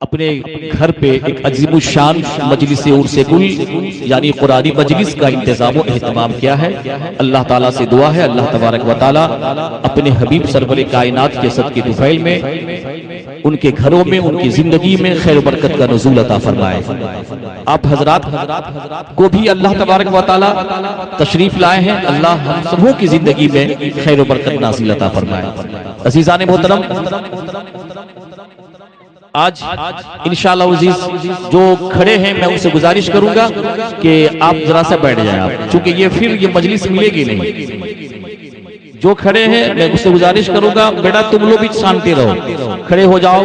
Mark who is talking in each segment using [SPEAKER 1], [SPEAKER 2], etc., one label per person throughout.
[SPEAKER 1] अपने घर पे एक अजीमुशान मजलिस उर्स कुल यानी कुरानी मजलिस का इंतजाम और एहतमाम किया है। अल्लाह ताला से दुआ है अल्लाह तबारक व तआला अपने हबीब सरवर कायनात के सदके तुफैल में उनके घरों में उनकी जिंदगी में खैर बरकत का नुज़ूल अता फरमाए। आप हजरात को भी अल्लाह तबारक व तआला तशरीफ लाए हैं, अल्लाह हम सबों की जिंदगी में खैर बरकत नाज़िल अता फरमाए। अज़ीज़ान मोहतरम, आज इंशाअल्लाह अज़ीज़ जो खड़े हैं मैं उनसे गुजारिश करूंगा कि आप जरा सा बैठ जाएं आप, चूंकि ये फिर ये मजलिस मिलेगी नहीं। जो खड़े हैं मैं उससे गुजारिश करूंगा बेटा तुम लोग भी शांति रहो, खड़े हो जाओ,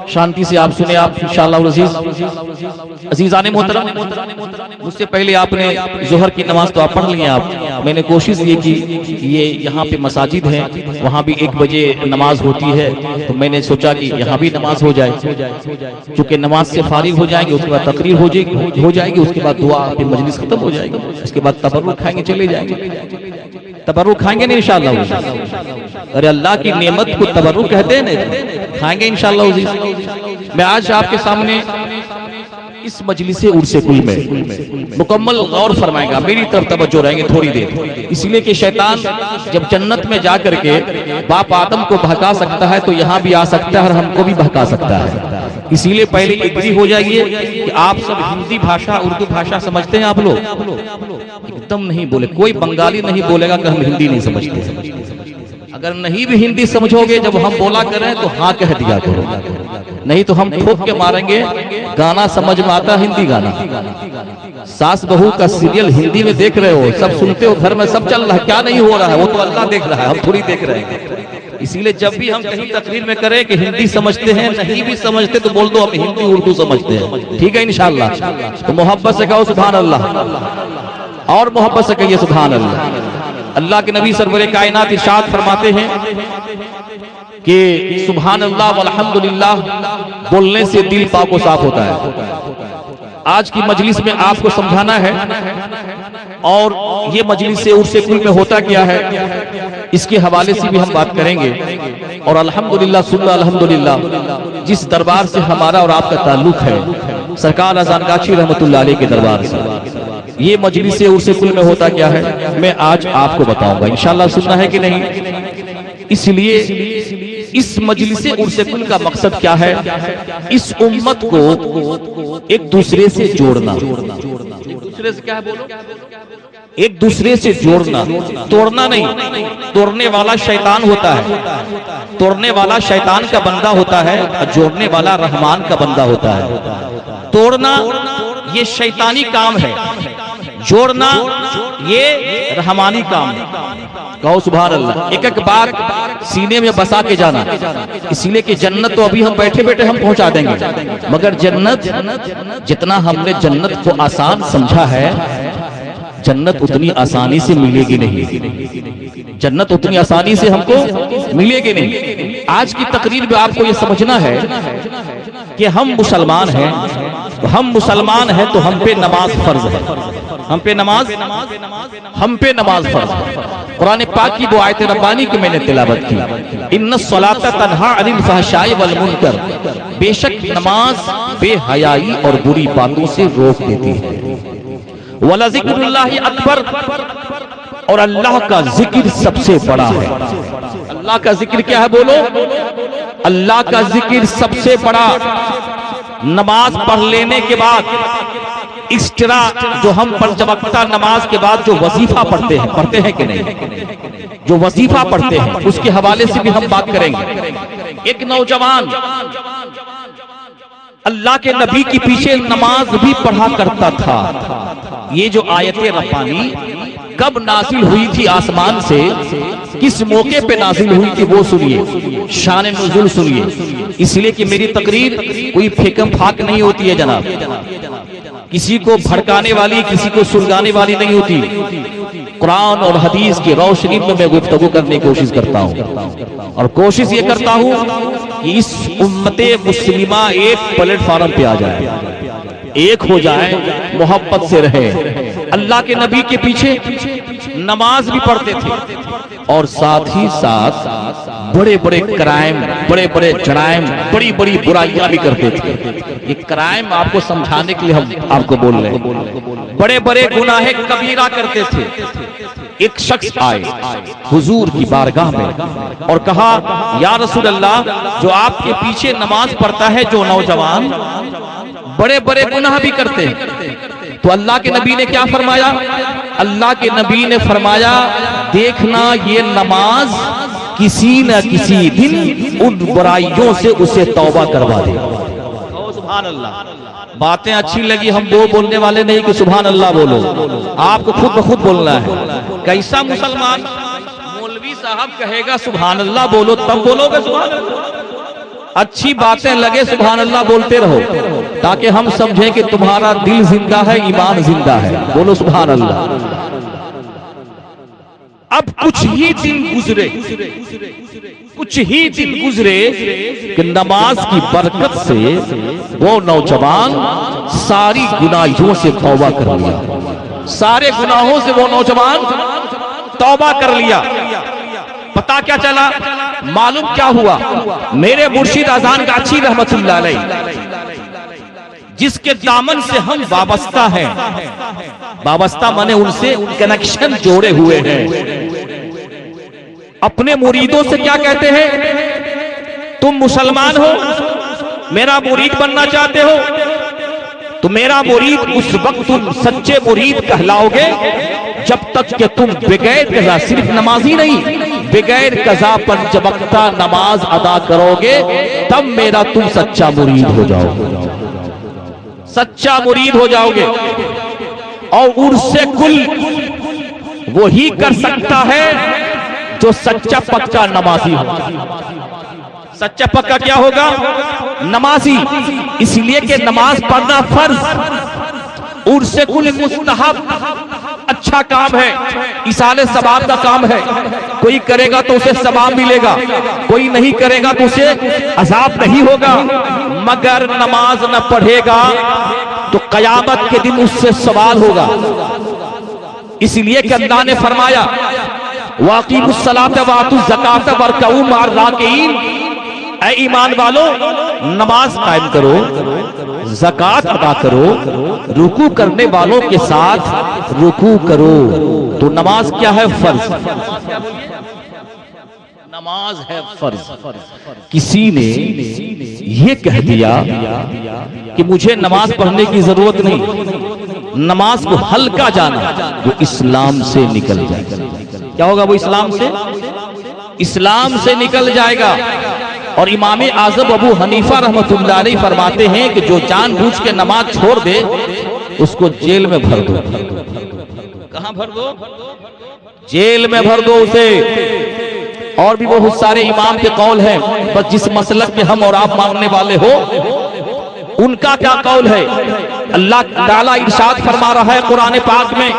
[SPEAKER 1] शांति से आप सुने आप इंशाअल्लाह अज़ीज़। अज़ीज़ान मोहतरम, उससे पहले आपने ज़ोहर की नमाज तो आप पढ़ ली आप, मैंने कोशिश ये की ये यहाँ पे मसाजिद हैं, वहाँ भी 1 बजे नमाज होती है, तो मैंने सोचा कि यहाँ भी नमाज हो जाए। चूंकि नमाज से फारिग हो जाएंगे उसके बाद तकरीर हो जाएगी, उसके बाद दुआ मजलिस खत्म हो जाएगी, उसके बाद तबर्रुक खाएंगे चले जाएंगे। तबर्रुक खाएंगे नहीं इंशाअल्लाह, अरे अल्लाह की नेमत को तबर्रुक कहते हैं ना, खाएंगे इंशाअल्लाह अज़ीज़। मैं आज आपके सामने इस मजलिस उर्स कुल में मुकम्मल गौर फरमाएगा, मेरी तरफ तवज्जो रहेंगे थोड़ी देर, इसलिए कि शैतान जब जन्नत में जा करके बाप आदम को बहका सकता है तो यहाँ भी आ सकता है और हमको भी बहका सकता है। इसीलिए पहले एग्री हो जाइए कि आप सब हिंदी भाषा उर्दू भाषा समझते हैं। आप लोग एकदम नहीं बोले, कोई बंगाली नहीं बोलेगा कि हम हिंदी नहीं समझते। अगर नहीं भी हिंदी समझोगे जब हम बोला करें तो हाँ कह दिया करो, नहीं तो हम ठोक के मारेंगे। गाना समझ में आता हिंदी गाना, सास बहू का सीरियल हिंदी में देख रहे हो, सब सुनते हो, घर में सब चल रहा है, क्या नहीं हो रहा है वो तो अल्लाह देख रहा है, हम थोड़ी देख रहे हैं। इसीलिए जब भी हम कहीं तकरीर में करें कि हिंदी समझते हैं, नहीं भी समझते तो बोल दो हम हिंदी उर्दू समझते हैं, ठीक है इंशाअल्लाह। तो मोहब्बत से कहो सुभान अल्लाह, और मोहब्बत से कहिए सुभान अल्लाह। अल्लाह के नबी सरवर कायनात इरशाद फरमाते हैं कि सुभान अल्लाह वल्हम्दुलिल्लाह बोलने से दिल पाक व साफ होता है। आज की मजलिस में आपको समझाना है, और ये मजलिस उर्स कुल में होता क्या है इसके हवाले से भी हम बात करेंगे। और अल्हम्दुलिल्लाह सुन्ना अल्हम्दुलिल्लाह जिस दरबार से हमारा और आपका ताल्लुक है, सरकार अज़ानगाछी रहमतुल्लाह अलैह के दरबार से, ये मजलिस उर्स कुल में होता क्या है मैं आज आपको बताऊंगा इंशाअल्लाह। सुनना है कि नहीं? इसलिए इस मजलिस उर्स कुल का मकसद क्या है? इस उम्मत को एक दूसरे से जोड़ना। एक दूसरे से क्या है बोलो? एक दूसरे से जोड़ना, तोड़ना नहीं। तोड़ने वाला शैतान होता है, तोड़ने वाला शैतान का बंदा होता है, जोड़ने वाला रहमान का बंदा होता है। तोड़ना ये शैतानी काम है, जोड़ना ये रहमानी काम है। कहो सुभान अल्लाह। एक एक बात सीने में बसा के जाना, इसीलिए कि जन्नत तो अभी हम बैठे बैठे हम पहुंचा देंगे, मगर जन्नत जितना हमने जन्नत को आसान समझा है, जन्नत उतनी आसानी से मिलेगी नहीं। जन्नत उतनी आसानी से हमको मिलेगी नहीं। आज की तकरीर में आपको ये समझना है कि हम मुसलमान हैं, तो हम मुसलमान हैं तो हम पे नमाज फर्ज है, हम पे नमाज फर्ज है। कुरान पाक की वो आयत रब्बानी की मैंने तिलावत की, इन्नस सलाता तन्हा अनिल फहशाई वल मुनकर, बेशक नमाज बेहयाई और बुरी बातों से रोक देती है। वला ज़िक्रुल्लाहि अकबर, और अल्लाह का जिक्र सबसे बड़ा है। अल्लाह का जिक्र क्या है बोलो? अल्लाह का जिक्र सबसे बड़ा। नमाज पढ़ लेने के बाद एक्स्ट्रा जो हम पंचवक्ता नमाज के बाद जो वजीफा पढ़ते हैं कि नहीं? जो वजीफा पढ़ते हैं उसके हवाले से भी हम बात करेंगे। एक नौजवान अल्लाह के नबी के पीछे नमाज भी पढ़ा करता था। ये जो आयतें रब्बानी कब नाजिल हुई थी आसमान से, किस मौके पे नाजिल हुई थी वो सुनिए, शान नुज़ुल सुनिए। इसलिए कि मेरी तकरीर कोई फेकम फाक नहीं होती है जनाब, किसी को भड़काने वाली, किसी को सुलगाने वाली नहीं होती। कुरान और हदीस की रोशनी में मैं गुफ्तगू करने की कोशिश करता हूँ, और कोशिश ये करता हूँ कि इस उम्मते मुस्लिमा एक प्लेटफार्म पे आ जाए, एक हो जाए, मोहब्बत से रहे। अल्लाह के नबी के पीछे नमाज भी पढ़ते थे और साथ ही साथ बड़े बड़े क्राइम, बड़े बड़े जराइम, बड़ी बड़ी बुराइयां भी करते थे। ये क्राइम आपको समझाने के लिए हम आपको बोल रहे हैं। बड़े बड़े गुनाहे कबीरा करते थे। एक शख्स आए हुजूर की बारगाह में और कहा, या रसूल अल्लाह, जो आपके पीछे नमाज पढ़ता है जो नौजवान, बड़े बड़े गुनाह भी करते हैं। तो अल्लाह के नबी ने क्या फरमाया? अल्लाह के नबी ने फरमाया, देखना ये नमाज किसी न किसी दिन उन बुराइयों से उसे तौबा करवा दे। सुभान अल्लाह। बातें अच्छी लगी, हम वो बोलने वाले नहीं कि सुभान अल्लाह बोलो, आपको खुद ब खुद बोलना है। कैसा मुसलमान? मौलवी साहब कहेगा सुभान अल्लाह बोलो, तब बोलोगे सुभान अल्लाह। अच्छी बातें लगे सुभान अल्लाह बोलते रहो, ताकि हम समझें कि तुम्हारा दिल जिंदा है, ईमान जिंदा है। बोलो सुभान अल्लाह। अब कुछ ही दिन गुजरे कि नमाज की बरकत से वो नौजवान सारी गुनाहों से तौबा कर लिया। सारे गुनाहों से वो नौजवान तौबा कर लिया। पता क्या चला? मालूम क्या हुआ? मेरे मुर्शिद अजान गाची रहमतुल्लाह अलैह, जिसके दामन से हम वाबस्ता हैं, वाबस्ता माने उनसे कनेक्शन जोड़े हुए हैं, अपने मुरीदों से क्या कहते हैं? तुम मुसलमान हो, मेरा मुरीद बनना चाहते हो, तो मेरा मुरीद उस वक्त तुम सच्चे मुरीद कहलाओगे जब तक कि तुम बगैर कज़ा, सिर्फ नमाजी नहीं, बगैर कज़ा पंचवक्ता नमाज अदा करोगे, तब मेरा तुम सच्चा मुरीद हो जाओगे, सच्चा मुरीद हो जाओगे। और उर्से कुल वो ही कर सकता है जो सच्चा पक्का नमाजी हो। सच्चा पक्का क्या होगा? नमाजी। इसलिए कि नमाज पढ़ना फर्ज, उर्से कुल मुस्तहब अच्छा काम है, इसाले सवाब का काम है। कोई करेगा तो उसे सवाब मिलेगा, कोई नहीं करेगा तो उसे अजाब नहीं होगा। मगर नमाज न पढ़ेगा तो कयामत के दिन उससे सवाल होगा। इसलिए कि अल्लाह ने फरमाया, वाक़ीमुस्सलात वातुज़ ज़कात वरकऊ माअर राकिईन, ऐ ईमान वालो नमाज कायम करो, ज़कात अदा करो, रुकू करने वालों के साथ रुकू करो। तो नमाज क्या है? फर्ज। नमाज है फर्ज। किसी ने ये कह दिया कि मुझे नमाज पढ़ने की जरूरत नहीं, नमाज को हल्का जाना, वो इस्लाम से निकल जाएगा। क्या होगा? वो इस्लाम से निकल जाएगा। और इमाम आज़म अबू हनीफा रहमतुल्लाह अलैह फरमाते हैं कि जो जानबूझ के नमाज छोड़ दे उसको जेल में भर दो। कहां भर दो? जेल में भर दो उसे। और भी बहुत सारे इमाम के कौल हैं, बस जिस मसलक में हम और आप मानने वाले हो उनका क्या कौल है। अल्लाह ताला इरशाद फरमा रहा है कुरान पाक में,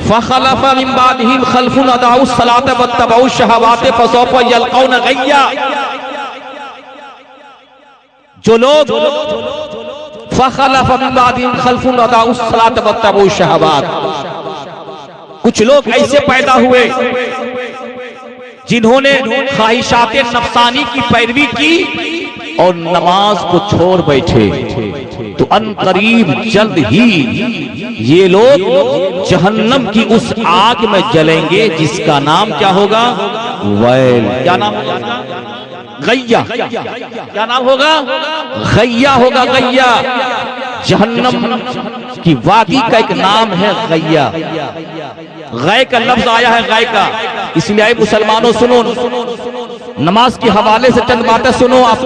[SPEAKER 1] फखलफ मिन बादिहिम खल्फुन अदाउस सलात वत्तबउश शहवात फसौफ यल्कौन गय्या। जो लोग फखलफ मिन बादिहिम खल्फुन अदाउस सलात वत्तबउश शहवात, कुछ लोग ऐसे पैदा हुए जिन्होंने ख्वाहिशात नफ्सानी की पैरवी की और नमाज को छोड़ बैठे, तो अनकरीब जल्द ही ये लोग जहन्नम की उस आग में जलेंगे जिसका नाम क्या होगा? वैल। क्या नाम होगा? गैया। क्या नाम होगा? गैया होगा। गैया जहन्नम की वादी का एक नाम है, गैया। गै का लफ्ज आया है गै का, इसलिए आए मुसलमानों सुनो, नमाज के हवाले से चंद बातें सुनो। आप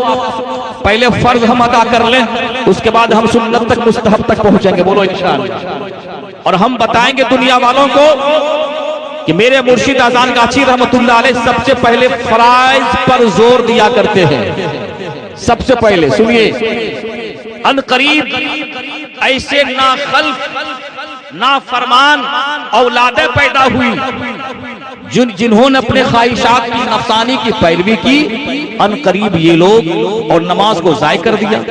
[SPEAKER 1] पहले फर्ज हम अदा कर लें, उसके बाद हम सुन्नत तक मुस्तहब तक पहुंचेंगे। बोलो इंशाअल्लाह। और हम बताएंगे दुनिया वालों को कि मेरे मुर्शिद अजान गाची रहमतुल्लाह अलैह सबसे पहले फराइज पर जोर दिया करते हैं। सबसे पहले सुनिए, अनकरीब ऐसे ना खल्फ ना फरमान औलादे पैदा हुई जिन्होंने अपने ख्वाहिशात की नफसानी की पैरवी की। अनकरीब ये लोग और नमाज को जाय कर दिया,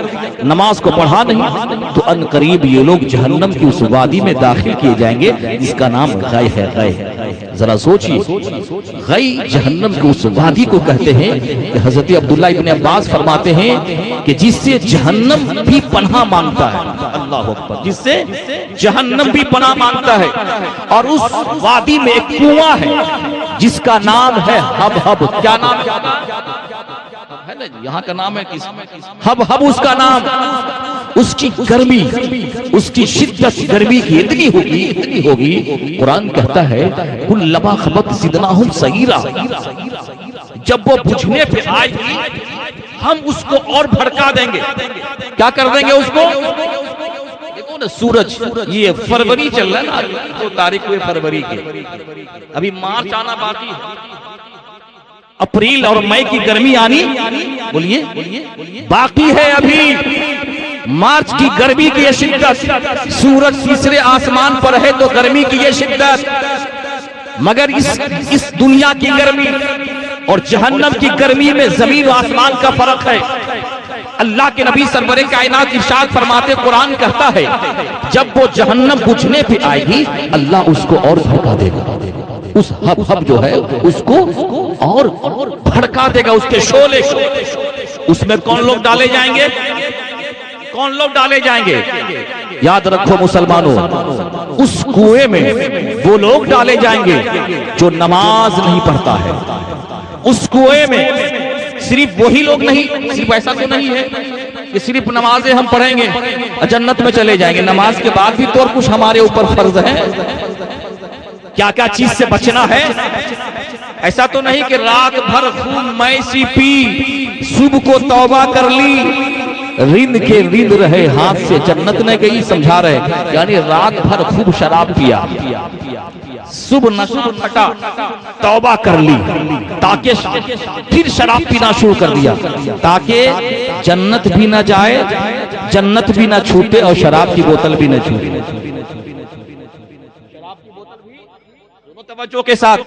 [SPEAKER 1] नमाज को पढ़ा नहीं, तो अनकरीब ये लोग जहन्नम की उस वादी में दाखिल किए जाएंगे जिसका नाम गय है। गय जरा सोचिए, गई जहन्नम के उस वादी को कहते हैं कि हजरत अब्दुल्ला इब्न अब्बास फरमाते हैं कि जिससे जहन्नम भी पनाह मांगता है, अल्लाह अकबर, जिससे जहन्नम भी पनाह मांगता है। और उस वादी में एक कुआं है जिसका नाम है हब हब। क्या नाम है ना जी, यहाँ का नाम है किस हब हब उसका नाम। उसकी गर्मी, उसकी शिद्दत गर्मी की इतनी होगी, कुरान कहता है कुल्लमा खबत जिदनाहुम सगीरा, जब वो बुझने पे आएगी हम उसको और भड़का देंगे। क्या कर देंगे उसको? देखो ना सूरज, ये फरवरी चल रहा है ना, 2 तारीख हुए फरवरी के, अभी मार्च आना बाकी है, अप्रैल और मई की गर्मी आनी बोलिए बाकी है। अभी मार्च की गर्मी की ये शिद्दत, सूरज तीसरे आसमान पर है तो गर्मी की ये शिद्दत, मगर इस दुनिया की गर्मी और जहन्नम की गर्मी में जमीन और आसमान का फर्क है। अल्लाह के नबी सरवरे कायनात इरशाद फरमाते, कुरान कहता है जब वो जहन्नम बुझने पे आएगी अल्लाह उसको और भड़का देगा, उस हब हब जो है उसको और भड़का देगा, उसके शोले। उसमें कौन लोग डाले जाएंगे? कौन लोग डाले जाएंगे? याद रखो मुसलमानों, उस कुएं में वो लोग डाले जाएंगे जो नमाज नहीं पढ़ता है। उस कुएं में सिर्फ वही लोग नहीं, सिर्फ ऐसा तो नहीं है कि सिर्फ नमाजें हम पढ़ेंगे जन्नत में चले जाएंगे। नमाज के बाद भी तो और कुछ हमारे ऊपर फर्ज है। क्या क्या चीज से बचना है? ऐसा तो नहीं कि रात भर खून मैसी पी, सुबह को तौबा कर ली, रिंद के रिंद रहे हाथ से जन्नत में गई, समझा रहे। यानी रात भर खूब शराब पिया, सुबह नशा फटा, तौबा कर ली, ताकि फिर शराब पीना शुरू कर दिया, ताकि जन्नत भी ना जाए, जन्नत भी ना छूटे और शराब की बोतल भी ना छूटे। तवज्जो के साथ,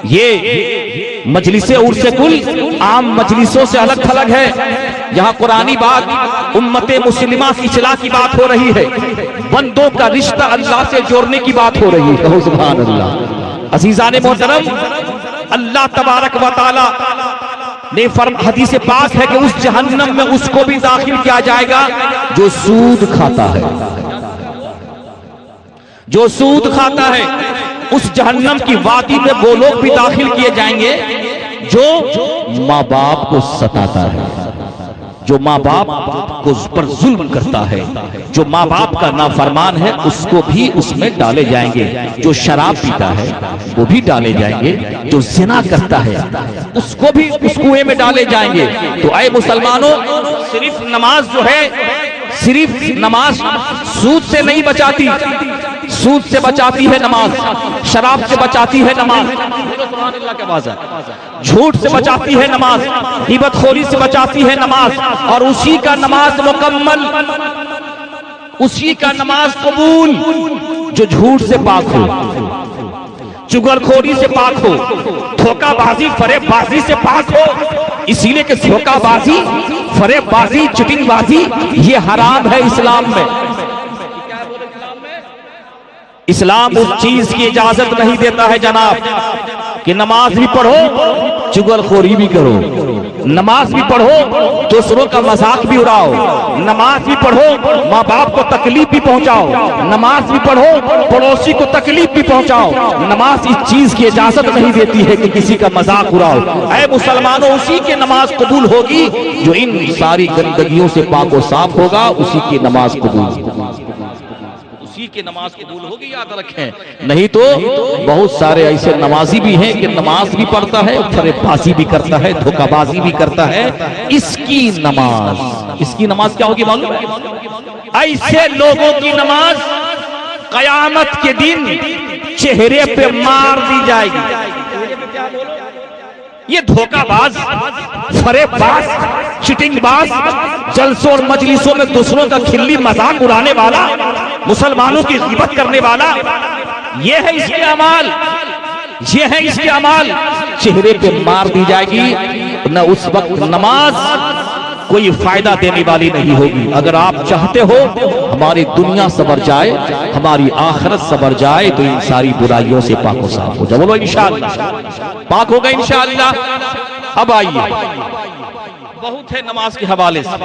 [SPEAKER 1] ये मजलिसे उर्से कुल आम मजलिसों से अलग थलग है। यहाँ कुरानी बात, उम्मते मुस्लिमा की इस्लाह की बात हो रही है, बंदों का रिश्ता अल्लाह से जोड़ने की बात हो रही है। कहो सुभान अल्लाह। अज़ीज़ाने मोहतरम, अल्लाह तबारक व तआला ने हदीस पाक है कि उस जहन्नम में उसको भी दाखिल किया जाएगा जो सूद खाता है, जो सूद खाता है। उस जहन्नम की वादी में वो लोग भी दाखिल किए जाएंगे जो माँ बाप को सताता है, जो माँ बाप को पर जुल्म करता है, जो माँ बाप का नाफरमान है उसको भी उसमें डाले जाएंगे, जो शराब पीता है वो भी डाले जाएंगे, जो ज़िना करता है उसको भी उस कुएं में डाले जाएंगे। तो ऐ मुसलमानों, सिर्फ नमाज जो है, सिर्फ नमाज सूद से नहीं बचाती, सूद से बचाती है नमाज, शराब से बचाती है नमाज, झूठ से बचाती है नमाज, ग़ीबतखोरी से बचाती है नमाज, और उसी का नमाज मुकम्मल, उसी का नमाज कबूल जो झूठ से पाक हो, चुगलखोरी से पाक हो, धोखाबाजी फरेबबाजी से पाक हो। इसीलिए कि धोखाबाजी, फरेबबाजी, चिटिंगबाजी ये हराम है इस्लाम में। इस्लाम उस चीज की इजाजत नहीं देता है जनाब कि नमाज भी पढ़ो, चुगलखोरी भी करो, नमाज भी पढ़ो, दूसरों का मजाक भी उड़ाओ, नमाज भी पढ़ो, माँ बाप को तकलीफ भी पहुंचाओ, नमाज भी पढ़ो, पड़ोसी को तकलीफ भी पहुंचाओ। नमाज इस चीज की इजाजत नहीं देती है कि किसी का मजाक उड़ाओ। ऐ मुसलमानों, उसी की नमाज कबूल होगी जो इन सारी गंदगियों से पाक और साफ होगा, उसी की नमाज कबूल, उसी की नमाज कबूल होगी, याद रखें। नहीं तो बहुत सारे ऐसे नमाजी भी हैं कि नमाज भी पढ़ता है, फरेबबाजी भी करता है, धोखाबाजी भी करता है। इसकी नमाज क्या होगी मालूम है? ऐसे लोगों की नमाज कयामत के दिन चेहरे पे मार दी जाएगी। ये धोखाबाज, फरेबबाज, चिटिंगबाज, जलसों और मजलिसों में दूसरों का खिल्ली मजाक उड़ाने वाला, मुसलमानों की ग़ीबत करने वाला, ये है इसके अमाल, ये है इसके अमाल। चेहरे पे मार दी जाएगी। न उस वक्त नमाज कोई फायदा देने वाली नहीं होगी। अगर आप चाहते हो हमारी दुनिया सवर जाए, हमारी आखिरत सवर जाए, तो इन सारी बुराइयों से पाक साफ हो जाओ। बोलो इंशाअल्लाह, पाक होगा इंशाअल्लाह। अब आइए, बहुत है नमाज के हवाले से।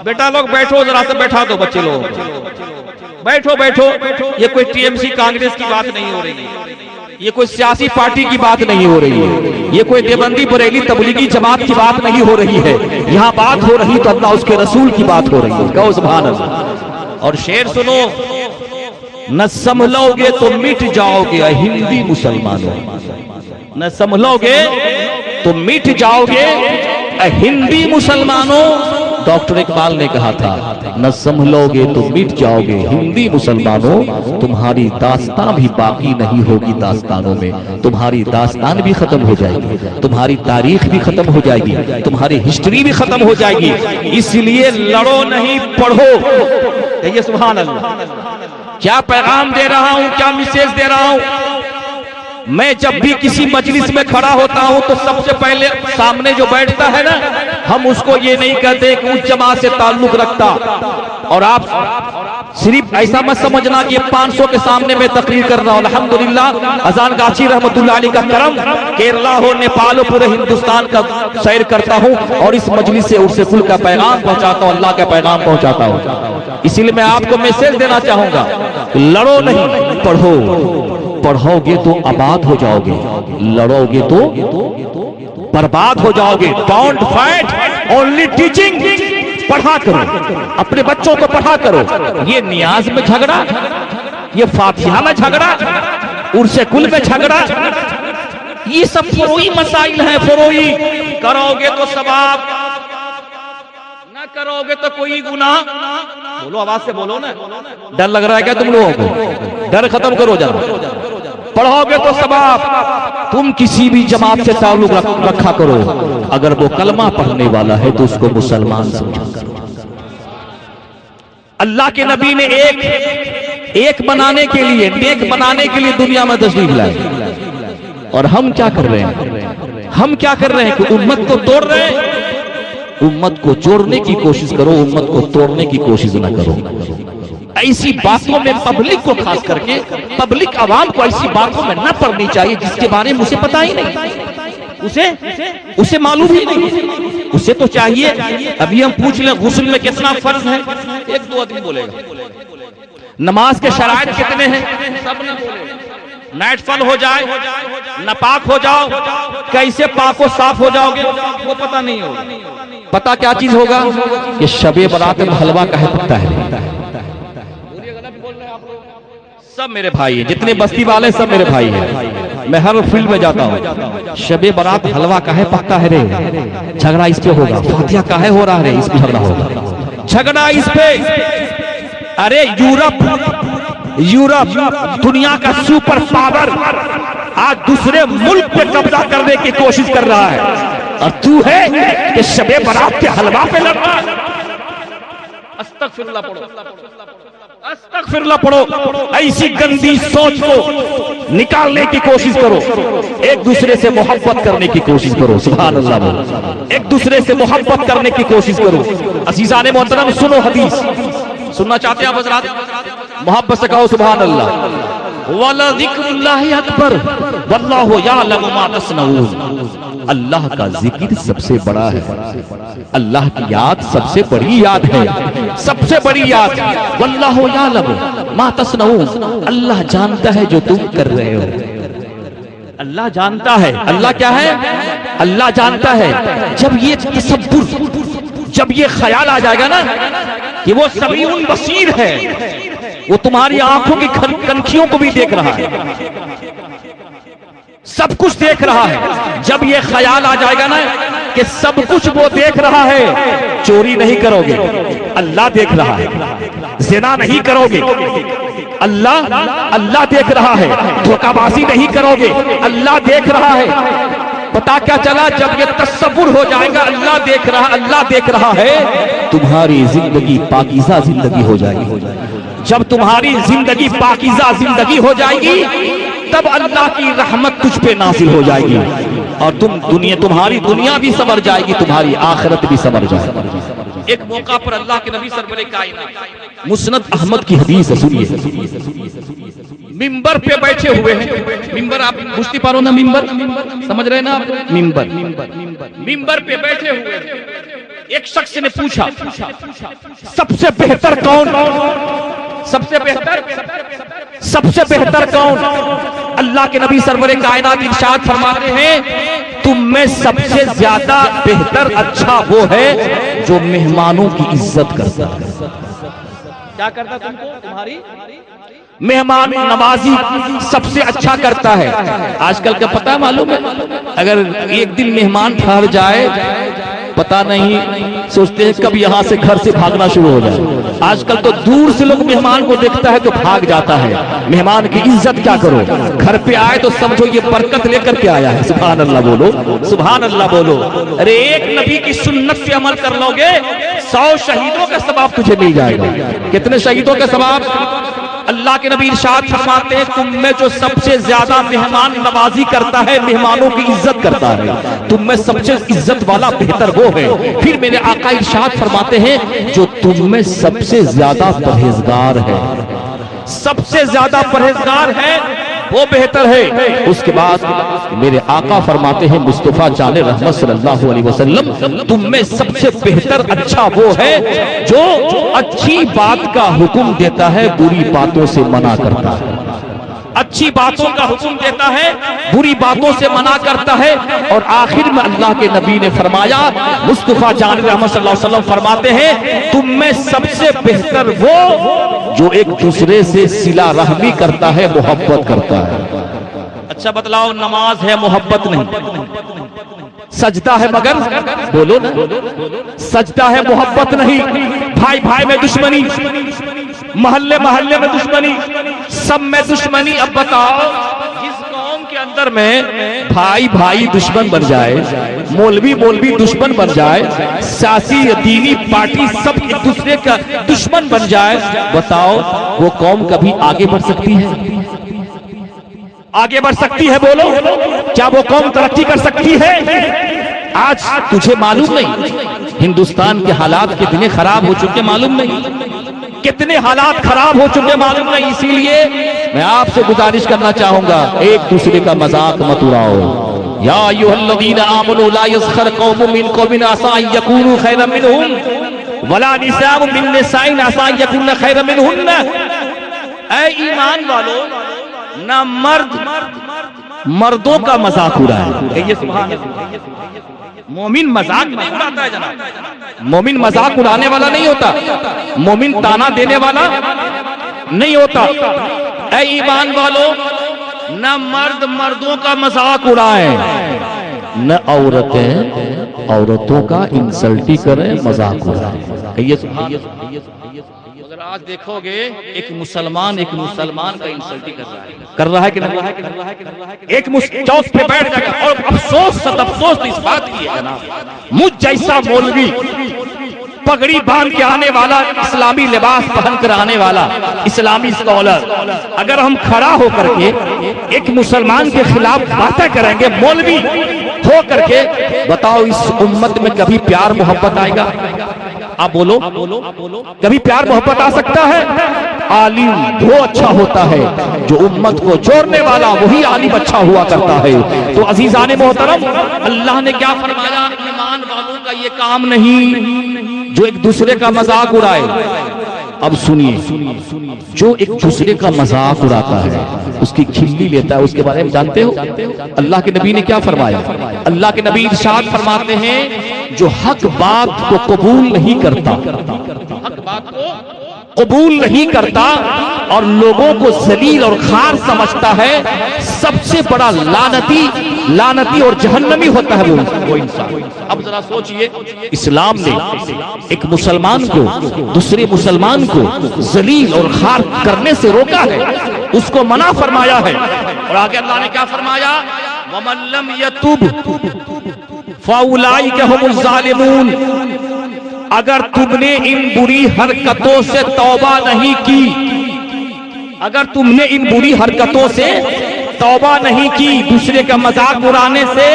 [SPEAKER 1] बेटा लोग बैठो, जरा से बैठा दो बच्चे लोग, बैठो बैठो। ये कोई टीएमसी कांग्रेस की बात नहीं हो रही है, ये कोई सियासी पार्टी की बात नहीं हो रही है, ये कोई देवबंदी बरेली तबलीगी जमात की बात नहीं हो रही है। यहाँ बात हो रही तो अल्लाह उसके रसूल की बात हो रही है। कहो सुभान अल्लाह। और शेर सुनो, न संभलोगे तो मिट जाओगे हिंदी मुसलमानों, न संभलोगे तो मिट जाओगे हिंदी मुसलमानों। डॉक्टर इकबाल ने कहा था, न संभलोगे तो मिट जाओगे हिंदी मुसलमानों। तुम्हारी दास्तान भी बाकी नहीं होगी दास्तानों में, तुम्हारी दास्तान भी खत्म हो जाएगी, तुम्हारी तारीख भी खत्म हो जाएगी, तुम्हारी हिस्ट्री भी खत्म हो जाएगी। इसलिए लड़ो नहीं, पढ़ो। कहिए सुभान अल्लाह। क्या पैगाम दे रहा हूं, क्या मैसेज दे रहा हूं? मैं जब भी किसी मजलिस में खड़ा होता हूं तो सबसे पहले सामने जो बैठता है ना, हम उसको ये नहीं कहते कि उस जमात से ताल्लुक रखता। और आप सिर्फ ऐसा मत समझना कि 500 के सामने मैं तकरीर कर रहा हूं। अल्हम्दुलिल्लाह अजान गाची रहमतुल्लाह अलैह का करम, केरला हो, नेपाल हो, पूरे हिंदुस्तान का सैर करता हूं और इस मजलिस से उर्से कुल का पैगाम पहुंचाता हूं, अल्लाह का पैगाम पहुंचाता हूं। इसीलिए मैं आपको मैसेज देना चाहूंगा, लड़ो नहीं, पढ़ो। पढ़ोगे तो आबाद हो जाओगे, लड़ोगे तो बर्बाद हो जाओगे। Don't fight, only teaching. पढ़ा करो, अपने बच्चों को पढ़ा करो। ये नियाज में झगड़ा, ये फातिहा में झगड़ा, उर्से कुल में झगड़ा, ये सब फरोई मसाइल हैं। फरोई करोगे तो सवाब, न करोगे तो कोई गुनाह। बोलो, आवाज से बोलो ना। डर लग रहा है क्या तुम लोगों को? डर खत्म करो जरा। पढ़ोगे तो सवाब। तुम किसी भी जमात से ताल्लुक रखा करो, अगर वो कलमा पढ़ने वाला है तो उसको मुसलमान समझा करो। अल्लाह के नबी ने एक बनाने के लिए, नेक बनाने के लिए दुनिया में तशरीफ लाए। और हम क्या कर रहे हैं? हम क्या कर रहे हैं कि उम्मत को तोड़ रहे हैं। उम्मत को जोड़ने की कोशिश करो, उम्मत को तोड़ने की कोशिश ना करो। ऐसी बातों में पब्लिक को, खास करके पब्लिक आवाम को ऐसी बातों में न पड़नी चाहिए जिसके बारे में उसे पता ही नहीं, उसे मालूम ही नहीं। उसे तो चाहिए, अभी हम पूछ लें गुस्ल में कितना फर्ज है, एक दो आदमी बोलेगा। नमाज के शराइत कितने हैं, सब न बोलेगा। नाइट फल हो जाए, नापाक हो जाओ, कैसे पाको साफ हो जाओगे वो पता नहीं होगा। पता क्या चीज होगा कि शबे बरात में हलवा काहे पकता है। सब मेरे भाई हैं, जितने बस्ती वाले सब मेरे भाई हैं। मैं हर फील्ड में जाता हूँ। शबे बरात हलवा काहे पकता है रे, झगड़ा इस पे होगा। फातिहा काहे हो रहा है, इस पे झगड़ा होगा। झगड़ा इस पे, अरे यूरोप दुनिया का सुपर पावर आज दूसरे मुल्क पे कब्जा करने की कोशिश कर रहा है, और तू है कि शबे बरात के हलवा पे लड़ रहा है। अस्तगफिरुल्लाह पढ़ो, अस्तगफिरुल्लाह पढ़ो। ऐसी गंदी सोच को निकालने की कोशिश करो। एक दूसरे से मोहब्बत करने की कोशिश करो। सुभान अल्लाह बोलो। एक दूसरे से मोहब्बत करने की कोशिश करो। अज़ीज़ान मोहतरम सुनो, हदीस सुनना चाहते हैं आप हज़रात? मोहब्बत से कहो सुभान अल्लाह। वला ज़िक्रुल्लाहि अकबर वल्लाहु यअलमु मा तस्नऊन। अल्लाह का जिक्र सबसे बड़ा है, अल्लाह की याद सबसे बड़ी याद है, सबसे बड़ी याद। वल्लाहु यअलमु मा तस्नऊन। अल्लाह जानता है जो तुम कर रहे हो। अल्लाह जानता है। अल्लाह क्या है? अल्लाह जानता है। जब ये तसव्वुर, जब ये ख्याल आ जाएगा ना कि वो समीउन बसीर है, वो तुम्हारी आंखों की कनखियों को भी देख रहा है, सब कुछ देख रहा है। जब ये ख्याल आ जाएगा ना कि सब कुछ वो देख रहा है, चोरी नहीं करोगे, अल्लाह देख रहा है। ज़िना नहीं करोगे, अल्लाह देख रहा है। धोखाबाजी नहीं करोगे, अल्लाह देख रहा है। पता क्या चला? जब ये तसव्वुर हो जाएगा अल्लाह देख रहा है, तुम्हारी जिंदगी पाकीज़ा जिंदगी हो जाएगी। जब तुम्हारी जिंदगी पाकीज़ा जिंदगी हो जाएगी, तब अल्लाह की रहमत तुझ पे नाज़िल हो जाएगी, और तुम्हारी दुनिया भी संवर जाएगी, तुम्हारी आखिरत भी संवर जाएगी। एक मौका पर अल्लाह के नबी सरवरे कायनात, मुस्नद अहमद की हदीस है, सुनिए। मिंबर पे बैठे हुए हैं, मिंबर आप बुझती पारो ना, मिंबर समझ रहे ना आप, मिंबर पे बैठे हुए हैं। एक शख्स ने पूछा, सबसे बेहतर कौन, सबसे बेहतर कौन? अल्लाह के नबी सरवरे कायनात इरशाद फरमाते हैं, तुम में सबसे ज्यादा बेहतर अच्छा वो है जो मेहमानों की इज्जत करता है। क्या करता तुमको? तुम्हारी मेहमान नवाजी सबसे अच्छा करता है। आजकल क्या पता है, मालूम है, अगर एक दिन मेहमान ठहर जाए, पता नहीं, सोचते हैं कब यहां से घर से भागना शुरू हो जाए। आजकल तो दूर से लोग मेहमान को देखता है तो भाग जाता है। मेहमान की इज्जत क्या करो, घर पे आए तो समझो ये बरकत लेकर के आया है। सुभान अल्लाह बोलो, सुभान अल्लाह बोलो। अरे एक नबी की सुन्नत से अमल कर लोगे, 100 शहीदों का सवाब तुझे मिल जाएगा। कितने शहीदों का सवाब? अल्लाह के नबी इरशाद फरमाते हैं, तुम में जो सबसे ज्यादा मेहमान नवाजी करता है, मेहमानों की इज्जत करता है, तुम में सबसे इज्जत वाला बेहतर वो है। फिर मेरे आका इरशाद फरमाते हैं, जो तुम में सबसे ज्यादा परहेजगार है, सबसे ज्यादा परहेजगार है वो बेहतर है। उसके बाद मेरे आका फरमाते हैं, मुस्तफा जाने रहमत सल्लल्लाहु अलैहि वसल्लम, तुम में सबसे बेहतर अच्छा वो है जो अच्छी बात का हुक्म देता है, बुरी बातों से मना करता है। अच्छी बातों का हुक्म देता है, बुरी बातों से मना करता है। और आखिर में अल्लाह के नबी ने फरमाया, मुस्तफा जान रहमत सल्लल्लाहु अलैहि वसल्लम फरमाते हैं, तुम में सबसे बेहतर वो जो एक दूसरे से सिला रहमी करता है, मोहब्बत करता है। अच्छा बतलाओ, नमाज है मोहब्बत नहीं, सजदा है मगर बोलो ना, सजदा है मोहब्बत नहीं। भाई भाई में दुश्मनी, मोहल्ले मोहल्ले में दुश्मनी, सब में दुश्मनी। अब बताओ, जिस कौम के अंदर में भाई भाई दुश्मन बन जाए, मौलवी मौलवी दुश्मन बन जाए, सियासी दीनी पार्टी सब एक दूसरे का दुश्मन बन जाए, बताओ वो कौम कभी आगे बढ़ सकती है? आगे बढ़ सकती है? बोलो, क्या वो कौम तरक्की कर सकती है? आज तुझे मालूम नहीं हिंदुस्तान के हालात कितने खराब हो चुके, मालूम नहीं कितने हालात खराब हो चुके, मालूम नहीं। इसीलिए मैं आपसे गुजारिश करना चाहूंगा, एक दूसरे का मजाक मत उड़ाओ। या अय्युहल्लज़ीना आमनू ला यस्खर कौमुम मिन कौमिन असा अन यकूनू खैरन मिनहुम वला निसाउम मिन निसाइन असा अन यकुन्न खैरन मिनहुन्ना। ऐ ईमान वालों, ना मर्दों का मजाक उड़ाए। ये सुभान अल्लाह, मोमिन मजाक नहीं उड़ाता है जनाब, मोमिन मजाक उड़ाने वाला नहीं होता, मोमिन ताना देने वाला नहीं होता। ऐ ईमान वालों, न मर्दों का मजाक उड़ाए, न औरतें औरतों का इंसल्टी करें, मजाक उड़ाए। ये सुभान अल्लाह। आज देखोगे एक मुसलमान का इंसल्टी कर रहा है कि नहीं? एक चौक पे बैठ जाएगा। और अफसोस तो इस बात की है जनाब, मुझ जैसा मौलवी पगड़ी बांध के आने वाला, इस्लामी लिबास पहन कर आने वाला इस्लामी स्कॉलर, अगर हम खड़ा होकर के एक मुसलमान के खिलाफ बातें करेंगे मौलवी हो करके, बताओ इस उम्मत में कभी प्यार मोहब्बत आएगा? आप बोलो, कभी प्यार मोहब्बत आ सकता है? आलिम वो अच्छा होता है जो उम्मत को जोड़ने वाला, वही आलिम अच्छा हुआ करता है। तो अजीजाने मोहतरम, अल्लाह ने क्या फरमाया? ईमान वालों का ये काम नहीं जो एक दूसरे का मजाक उड़ाए। अब सुनिए, जो एक दूसरे का मजाक उड़ाता है, उसकी खिल्ली लेता है, उसके बारे में जानते हो अल्लाह के नबी ने क्या फरमाया? अल्लाह के नबी इरशाद फरमाते हैं, जो हक बात को कबूल नहीं करता, हक बात को कबूल नहीं करता और लोगों को जलील और खार समझता है, सबसे बड़ा लानती और जहन्नमी होता है वो इंसान। अब जरा सोचिए, इस्लाम ने एक मुसलमान को दूसरे मुसलमान को जलील और खार करने से रोका है, उसको मना फरमाया है। और आगे अल्लाह ने क्या फरमाया? वमन लम यतुब फउलाइका हुमुज़ ज़ालिमून। अगर तुमने इन बुरी हरकतों से तौबा नहीं की, अगर तुमने इन बुरी हरकतों से तौबा नहीं की, दूसरे का मजाक उड़ाने से,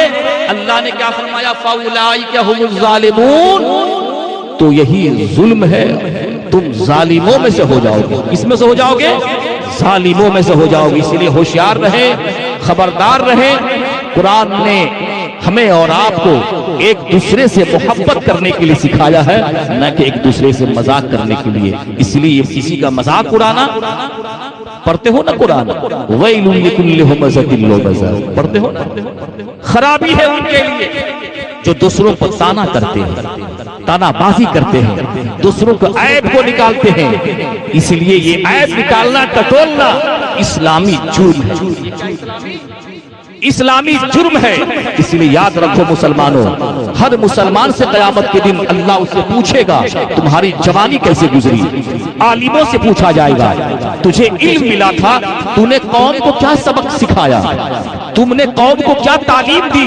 [SPEAKER 1] अल्लाह ने क्या फरमाया? फउलाइका हुमुज़ ज़ालिमून। तो यही जुल्म है, तुम जालिमों में से हो जाओगे। किसमें से हो जाओगे? जालिमों में से हो जाओगे। इसलिए होशियार रहे, खबरदार रहे। कुरान ने हमें और आपको एक दूसरे से मोहब्बत करने के लिए सिखाया है, न कि एक दूसरे से मजाक करने के लिए। इसलिए किसी का मजाक उड़ाना, पढ़ते हो ना कुरान, वैलुल लिकुल्लि हुमज़तिन लुमज़ा, पढ़ते हो ना? खराबी है उनके लिए जो दूसरों पर ताना करते हैं, तानाबाजी करते हैं, दूसरों को ऐब को निकालते हैं। इसलिए ये ऐब निकालना, टटोलना इस्लामी जुर्म है, इस्लामी जुर्म है। इसलिए याद रखो मुसलमानों, हर मुसलमान से क़यामत के दिन अल्लाह उससे पूछेगा तुम्हारी जवानी कैसे गुजरी। आलिमों से पूछा जाएगा तुझे इल्म मिला था, तूने कौम को क्या सबक सिखाया, तुमने कौम को क्या तालीम दी,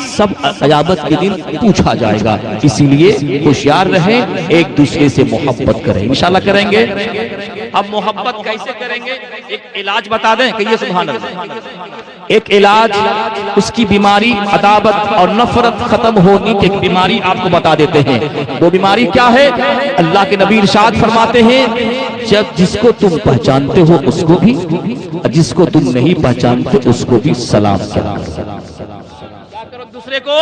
[SPEAKER 1] सब क़यामत के दिन पूछा जाएगा। इसीलिए होशियार रहें, एक दूसरे से मोहब्बत करें। इंशाल्लाह करेंगे। अब मोहब्बत कैसे करेंगे, एक इलाज बता दें कि ये सुभान अल्लाह। एक इलाज, उसकी बीमारी अदावत और नफरत खत्म होने की एक बीमारी आपको बता देते हैं। वो बीमारी क्या है? अल्लाह के नबी इरशाद फरमाते हैं, जब जिसको तुम पहचानते हो उसको भी, जिसको तुम नहीं पहचानते उसको भी सलाम करो। दूसरे को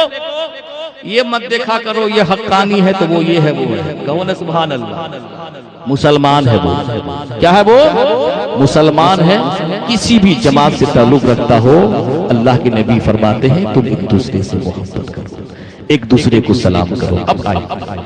[SPEAKER 1] ये मत देखा करो ये हक्कानी है तो वो ये है वो है। कहो ना सुभान अल्लाह। मुसलमान है वो, क्या है वो? मुसलमान है। किसी भी जमात से ताल्लुक रखता हो, अल्लाह के नबी फरमाते हैं तुम एक दूसरे से मोहब्बत करो, एक दूसरे को सलाम करो। अब आए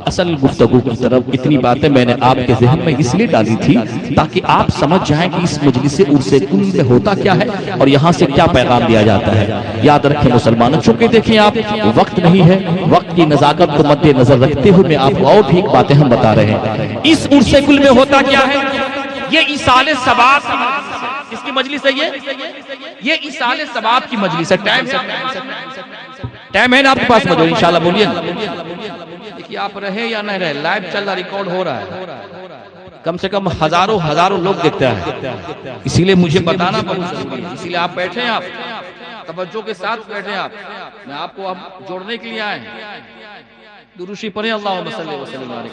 [SPEAKER 1] असल गुफ्तगू की तरफ। इतनी बातें मैंने आपके ज़हन में इसलिए डाली थी ताकि आप समझ जाएं कि इस मजलिस उर्से कुल में होता क्या है और यहाँ से क्या पैगाम दिया जाता है। याद रखें मुसलमानों, चूंकि देखिए आप वक्त नहीं है, वक्त की नजाकत को मद्देनजर रखते हुए मैं आपको और ठीक बातें हम बता रहे हैं। इस उर्से कुल में होता क्या है? ये इसाले सवाब इसकी मजलिस है, ये इसाले सवाब की मजलिस है। टाइम है ना आपके पास? मौजूद इंशाल्लाह बोलिए ना। देखिए आप रहे या नहीं रहे, लाइव चल रहा, रिकॉर्ड हो रहा है, कम से कम हजारों लोग देखते हैं। इसीलिए मुझे बताना बहुत जरूरी है। इसीलिए आप बैठे हैं, आप तवज्जो के साथ बैठे हैं। आप मैं आपको हम जोड़ने के लिए आए। दुरूशी पढ़े, अल्लाहुम्मा सल्ली व सल्लिम अलैहि।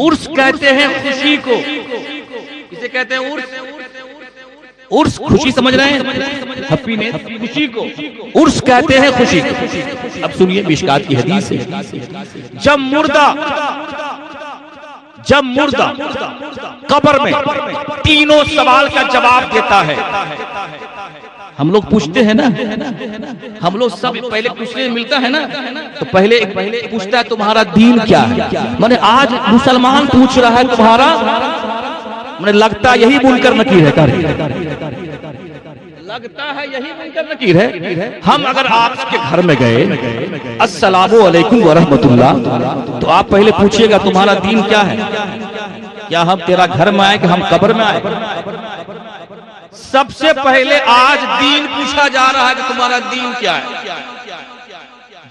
[SPEAKER 1] उर्स कहते हैं खुशी को, इसे कहते हैं उर्स। उर्स खुशी समझ रहे हैं, हैप्पीनेस, खुशी को उर्स कहते हैं, खुशी को। अब सुनिए मिशकात की हदीस है, जब मुर्दा कब्र में तीनों सवाल का जवाब देता है। हम लोग पूछते हैं ना, हम लोग सब पहले पूछने मिलता है ना, तो पहले पूछता है तुम्हारा दीन क्या है। मैंने आज मुसलमान पूछ रहा है तुम्हारा, मैंने लगता यही मुनकर नकीर है, लगता है यही मुनकर नकीर है। हम अगर आपके घर में गए, अस्सलामु अलैकुम व रहमतुल्लाह, तो आप पहले पूछिएगा तुम्हारा दीन क्या है। क्या हम तेरा घर में आए कि हम कब्र में आए? सबसे पहले आज दीन पूछा जा रहा है कि तुम्हारा दीन क्या है,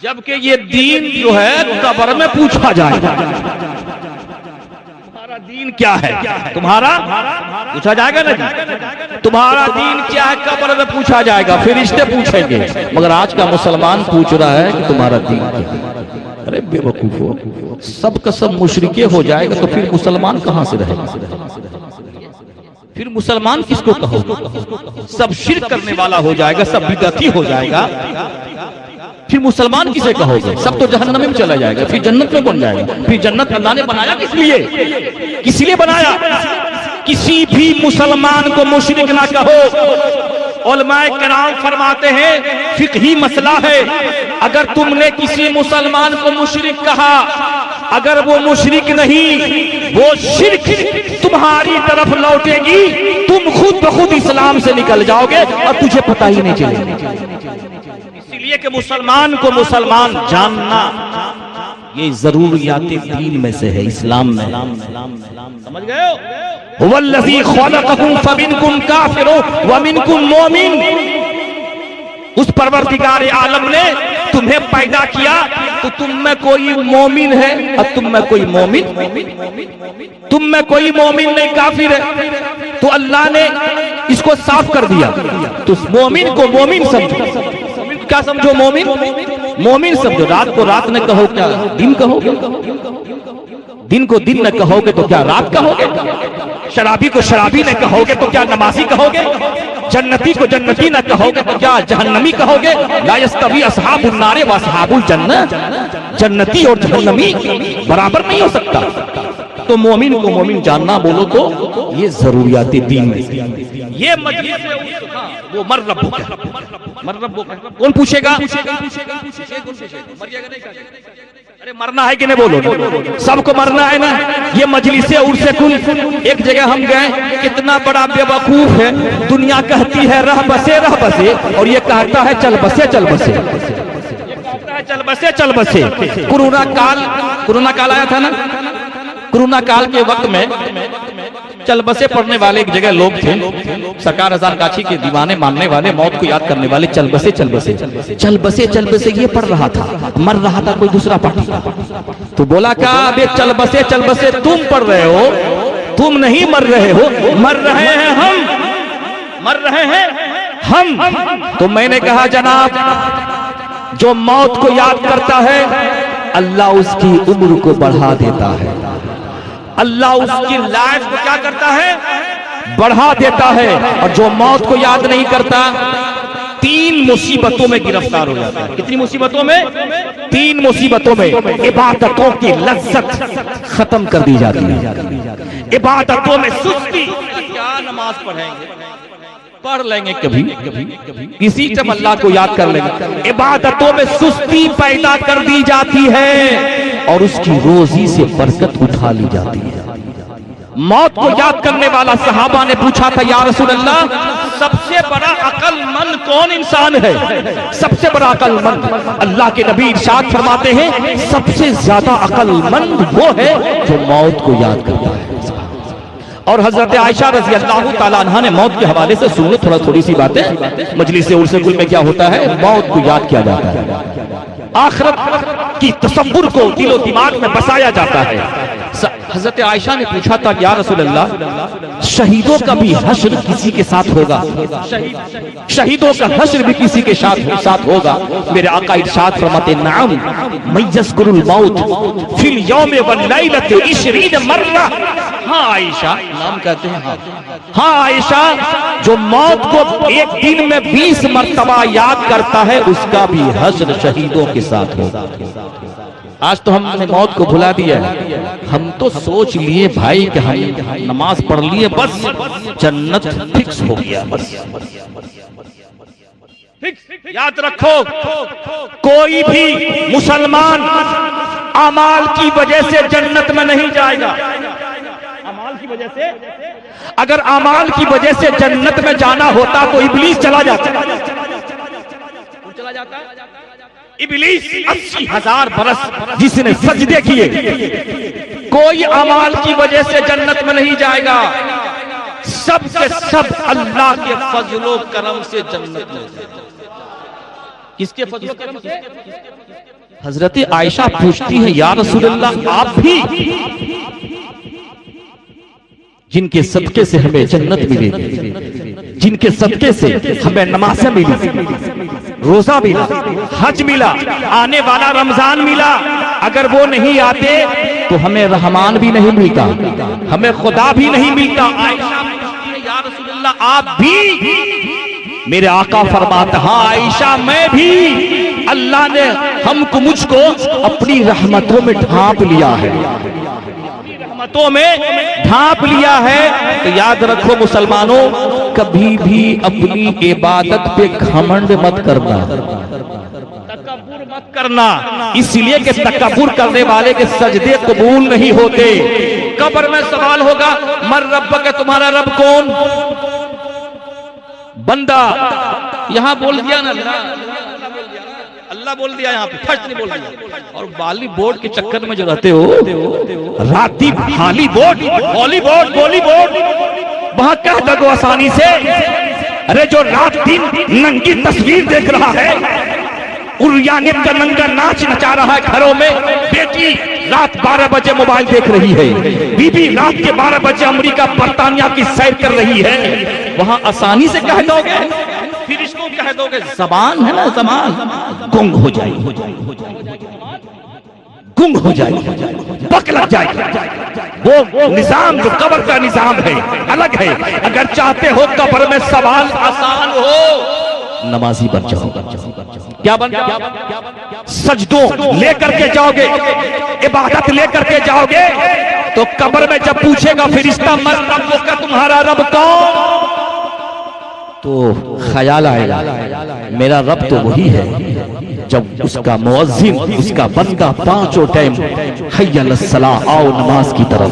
[SPEAKER 1] जबकि ये दीन जो है कब्र में पूछा जाएगा। तुम्हारा दीन क्या है, तुम्हारा पूछा जाएगा ना जी, तुम्हारा दीन क्या है कब्र में पूछा जाएगा, फरिश्ते पूछेंगे। मगर आज का मुसलमान पूछ रहा है कि तुम्हारा दीन क्या है। अरे बेवकूफो, सब का सब मुशरिके हो जाएगा तो फिर मुसलमान कहां से रहेगा? फिर मुसलमान किसको कहो? सब शिर्क करने वाला हो जाएगा, सब बिदअती हो जाएगा, फिर मुसलमान किसे कहोगे? सब तो जहन्नम में चला जाएगा, फिर जन्नत में कौन जाएगा? फिर जन्नत अल्लाह ने बनाया किस लिए? किस लिए बनाया? किसी भी मुसलमान को मुशरिक ना कहो। उलमाए किराम फरमाते हैं फिकही मसला है, अगर तुमने किसी मुसलमान को मुशरिक कहा, अगर वो मुशरिक नहीं, वो शिर्क तुम्हारी तरफ लौटेगी, तुम खुद ब खुद इस्लाम से निकल जाओगे और तुझे पता ही नहीं चलेगा। इसलिए कि मुसलमान को मुसलमान जानना ये जरूरियात दीन में से है, इस्लाम में। समझ गए हो? हुवल्लज़ी खलक़कुम फमिनकुम काफ़िरुन व मिनकुम मुमिन। उस परवरदिगार आलम ने तुम्हें पैदा किया तो तुम में कोई मोमिन है और तुम में कोई मोमिन, तुम में कोई मोमिन नहीं काफिर है। तो अल्लाह ने इसको साफ कर दिया। तो मोमिन को मोमिन समझो, क्या समझो? मोमिन मोमिन समझो। रात को रात न कहो क्या दिन कहोगे? दिन को दिन न कहोगे तो क्या रात कहोगे? शराबी को शराबी न कहोगे तो क्या नमाजी कहोगे? जन्नती को जन्नती न कहोगे तो क्या जहन्नमी कहोगे? ला यस्तवी अस्हाबुन नारे व अस्हाबुल जन्नह, जन्नती और जहन्नमी बराबर नहीं हो सकता। तो मोमिन को मोमिन जानना बोलो तो ये जरूरियात दीन में ये मजलिस वो मर रब्बुक है, मर रब्बुक है। कौन पूछेगा? अरे मरना है कि नहीं बोलो? सबको मरना है ना। ये मजलिस उर्से कुल एक जगह हम गए, कितना बड़ा बेवकूफ है। दुनिया कहती है रह बसे रह बसे और ये कहता है चल बसे चल बसे, चल बसे चल बसे। कोरोना काल आया था ना। कोरोना काल के वक्त में चल बसे पढ़ने वाले एक जगह लोग थे, सरकार अजान काछी के दीवाने मानने वाले, मौत को याद करने वाले। चल बसे चल बसे चल बसे चल बसे ये पढ़ रहा था, मर रहा था कोई दूसरा पार्टी। तो बोला क्या अबे चल बसे तुम पढ़ रहे हो, तुम नहीं मर रहे हो, मर रहे हैं हम, मर रहे हैं हम। तो मैंने कहा जनाब जो मौत को याद करता है अल्लाह उसकी उम्र को बढ़ा देता है, अल्लाह उसकी लाइफ को क्या करता है? बढ़ा देता है। और जो मौत को याद नहीं करता 3 मुसीबतों में गिरफ्तार हो जाता है। कितनी मुसीबतों में? 3 मुसीबतों में। इबादतों की लज्जत खत्म कर दी जाती है, इबादतों में सुस्ती। क्या नमाज पढ़ेंगे? पढ़ लेंगे कभी किसी टाइम अल्लाह को याद कर लेंगे। इबादतों में सुस्ती पैदा कर दी जाती है और उसकी रोजी से बरकत उठा ली जाती है। मौत को याद करने वाला सहाबा ने पूछा था या रसूल अल्लाह सबसे बड़ा अक्लमंद कौन इंसान है? सबसे बड़ा अक्लमंद? अल्लाह के नबी इरशाद फरमाते हैं सबसे ज्यादा अक्लमंद वो है जो मौत को याद करता है। और हजरत आयशा रजी अल्लाह ताला अन्हा ने मौत के हवाले से सुनो थोड़ी सी बातें। मजलिस उर्से कुल में क्या होता है? मौत को याद किया जाता है, आखिरत की तसव्वुर को दिलो दिमाग में बसाया जाता है। हजरत आयशा ने पूछा था या रसूल अल्लाह शहीदों का भी हश्र किसी के साथ होगा? शहीदों का हश्र भी किसी के साथ होगा? मेरे आका इरशाद फरमाते नाम मय्यज़कुरुल मौत फिल यौम वल लैलति 20 मर्रा। हाँ आयशा, नाम कहते हैं हाँ आयशा, जो मौत को एक दिन में 20 मर्तबा याद करता है उसका भी हश्र शहीदों के साथ होगा। आज तो हमने मौत को भुला दिया है। हम तो सोच लिए भाई कि हम नमाज पढ़ लिए बस जन्नत फिक्स हो गया, बस याद रखो कोई भी मुसलमान अमाल की वजह से जन्नत में नहीं जाएगा। अमाल की वजह से, अगर अमाल की वजह से जन्नत में जाना होता तो इब्लीस चला जाता। इब्लीस 80,000 बरस जिसने सजदे किए, कोई अमाल की वजह से जन्नत में नहीं जाएगा। सब के सब अल्लाह के फजलो करम से जन्नत में। किसके फजलो करम से? हजरत आयशा पूछती है या रसूल अल्लाह आप भी जिनके सदके से हमें जन्नत मिली, जिनके सदके से हमें नमाज़ें मिली, रोजा मिला, हज मिला, आने वाला रमजान मिला, अगर वो नहीं आते तो हमें रहमान भी नहीं मिलता, हमें खुदा भी नहीं मिलता। आयशा या रसूल अल्लाह आप भी? मेरे आका फरमाते हाँ आयशा मैं भी। अल्लाह ने हमको मुझको अपनी रहमतों में ढांप लिया है, रहमतों में ढांप लिया है। तो याद रखो मुसलमानों कभी भी अपनी इबादत पे घमंड मत करना, तकब्बुर मत करना, इसलिए कि तकब्बुर करने वाले के सजदे कबूल नहीं होते। कब्र में सवाल होगा मर रब्ब के तुम्हारा रब कौन? बंदा यहां बोल दिया ना अल्लाह बोल दिया, यहाँ पे फर्स्ट नहीं बोल दिया। और बॉलीवुड के चक्कर में जो रहते हो राती हॉलीवुड हॉलीवुड बॉलीवुड वहां कह दो आसानी से
[SPEAKER 2] अरे जो रात दिन नंगी तस्वीर देख रहा है, उर्यानियत का नंगा नाच नचा रहा है घरों में, बेटी रात 12 बजे मोबाइल देख रही है, बीबी रात के 12 बजे अमेरिका बर्तानिया की सैर कर रही है, वहां आसानी से कह दोगे, फिर इसको कह दोगे जबान है ना, जबान गुंग हो जाएगी, गुंग हो जाएगी, पक लग जाएगी। वो निजाम जो कब्र का निजाम है अलग है। अगर चाहते हो कब्र में सवाल आसान हो, नमाजी बन जाओ। क्या बन जाओ? सजदों लेकर के जाओगे, इबादत लेकर के जाओगे, तो कब्र में जब पूछेगा फिरिश्ता मन रब्बुक का, तुम्हारा रब कौन, तो ख्याल आएगा मेरा रब तो वही है जब उसका मुअज्जिन, उसका बंदा पांचों टाइम हय्या अलस सलाह, आओ नमाज की तरफ,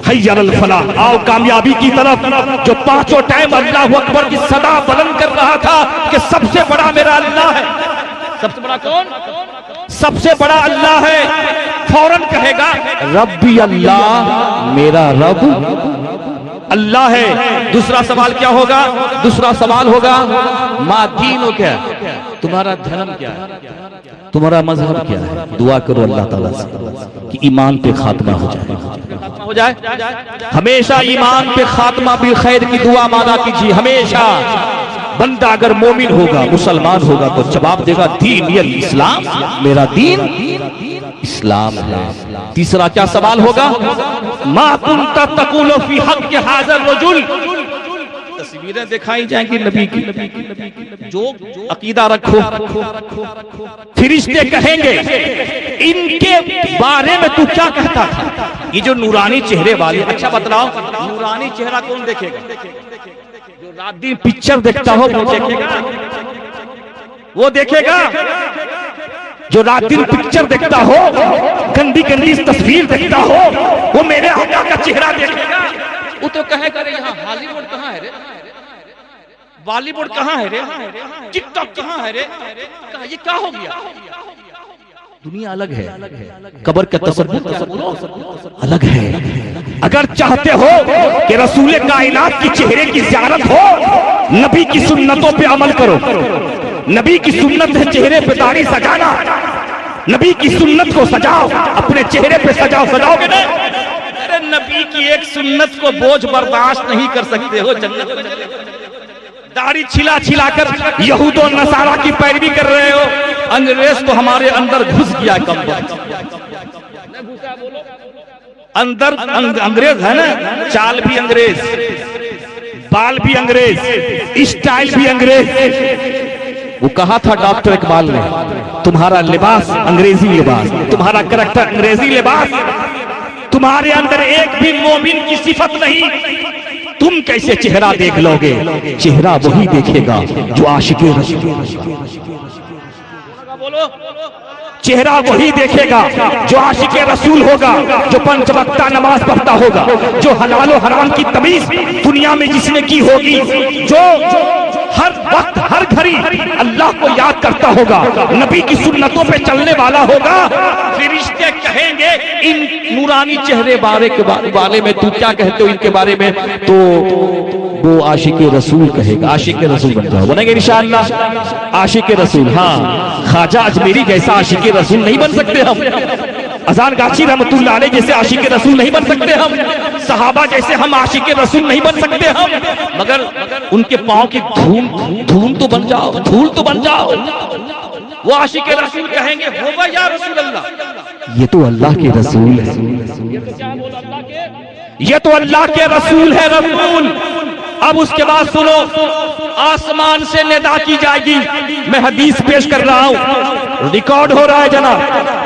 [SPEAKER 2] हय्या अलल फलाह, आओ कामयाबी की तरफ, जो पांचों टाइम अल्लाहु अकबर की सदा बुलंद कर रहा था कि सबसे बड़ा मेरा अल्लाह है। सबसे बड़ा कौन? सबसे बड़ा अल्लाह है। फौरन कहेगा रब्बी अल्लाह, मेरा रब अल्लाह है। दूसरा सवाल क्या होगा? दूसरा सवाल होगा मा दीनो, क्या तुम्हारा धर्म क्या है, तुम्हारा मजहब क्या है। दुआ करो अल्लाह ताला से कि ईमान पे खात्मा हो जाए, हमेशा ईमान पे खात्मा बिल खैर की दुआ मांगा कीजिए हमेशा। बंदा अगर मोमिन होगा, मुसलमान होगा, तो जवाब देगा दीन यल इस्लाम, मेरा दीन इस्लाम है। तीसरा क्या सवाल होगा? मा कुंता तकुलु फी हक़्क़ि हाज़ल रजुल, तस्वीरें दिखाई जाएंगी नबी की, जो अकीदा रखो। फिरिश्ते कहेंगे इनके बारे में तू क्या कहता था, ये जो नूरानी चेहरे वाले, अच्छा बतलाओ नूरानी चेहरा कौन देखेगा? जो रात दिन पिक्चर देखता हो वो देखेगा, वो देखेगा। जो रात दिन पिक्चर देखता हो, गंदी गंदी तस्वीर देखता हो, वो मेरे आका का चेहरा देखेगा। वो तो कहेगा रे यहाँ हॉलीवुड कहाँ है रे, बॉलीवुड कहाँ है रे, टिकटॉक कहाँ है रे, ये क्या हो गया? दुनिया अलग है, कब्र का तसव्वुर अलग है। अगर चाहते हो कि रसूल कायनात की चेहरे की ज़ियारत हो, नबी की सुन्नतों पे अमल करो। नबी की सुन्नत है चेहरे पे दाढ़ी सजाना, नबी की सुन्नत को सजाओ, अपने चेहरे पे सजाओ। सजाओगे ना? अरे नबी की एक सुन्नत को बोझ बर्दाश्त नहीं कर सकते हो, जन्नत में दाढ़ी छिला छिला कर यहूदो नसारा की पैरवी कर रहे हो। अंग्रेज तो हमारे अंदर घुस गया, कम अंदर अंग्रेज है ना, चाल भी अंग्रेज, बाल भी अंग्रेज, स्टाइल भी अंग्रेज। वो कहा था डॉक्टर इकबाल ने, तुम्हारा लिबास अंग्रेजी लिबास, तुम्हारा करैक्टर अंग्रेजी लिबास, तुम्हारे अंदर एक भी मोमिन की सिफत नहीं। तुम कैसे चेहरा देख लोगे? चेहरा वही देखेगा जो आशिक़े बोलो, चेहरा वही देखेगा जो आशिक़े रसूल होगा, जो पंच वक्ता नमाज पढ़ता होगा, जो हलाल और हराम की तमीज दुनिया में जिसने की होगी, जो हर वक्त हर घड़ी अल्लाह को याद करता होगा, नबी की सुन्नतों पे चलने वाला होगा। फरिश्ते कहेंगे इन नूरानी चेहरे बारे में तू क्या कहते हो इनके बारे में? तो वो आशिक़े रसूल कहेगा, आशिक़े रसूल बन जाओ, बनेंगे इंशाअल्लाह आशिक़े रसूल। हाँ, ख्वाजा अजमेरी जैसा आशिक़े रसूल नहीं बन सकते हम, अजान गाची रहमतुल्लाह अलैह जैसे आशिक़े रसूल नहीं बन सकते हम, सहाबा जैसे हम आशिक़े रसूल नहीं बन सकते हम, मगर उनके पांव की धूल तो बन जाओ, धूल तो बन जाओ। वो आशिक़े रसूल कहेंगे हो या रसूल अल्लाह, ये तो अल्लाह के रसूल है, ये तो अल्लाह के रसूल है, रसूल। अब उसके बाद सुनो, आसमान से निदा की जाएगी। मैं हदीस पेश कर रहा हूं, रिकॉर्ड हो रहा है जनाब,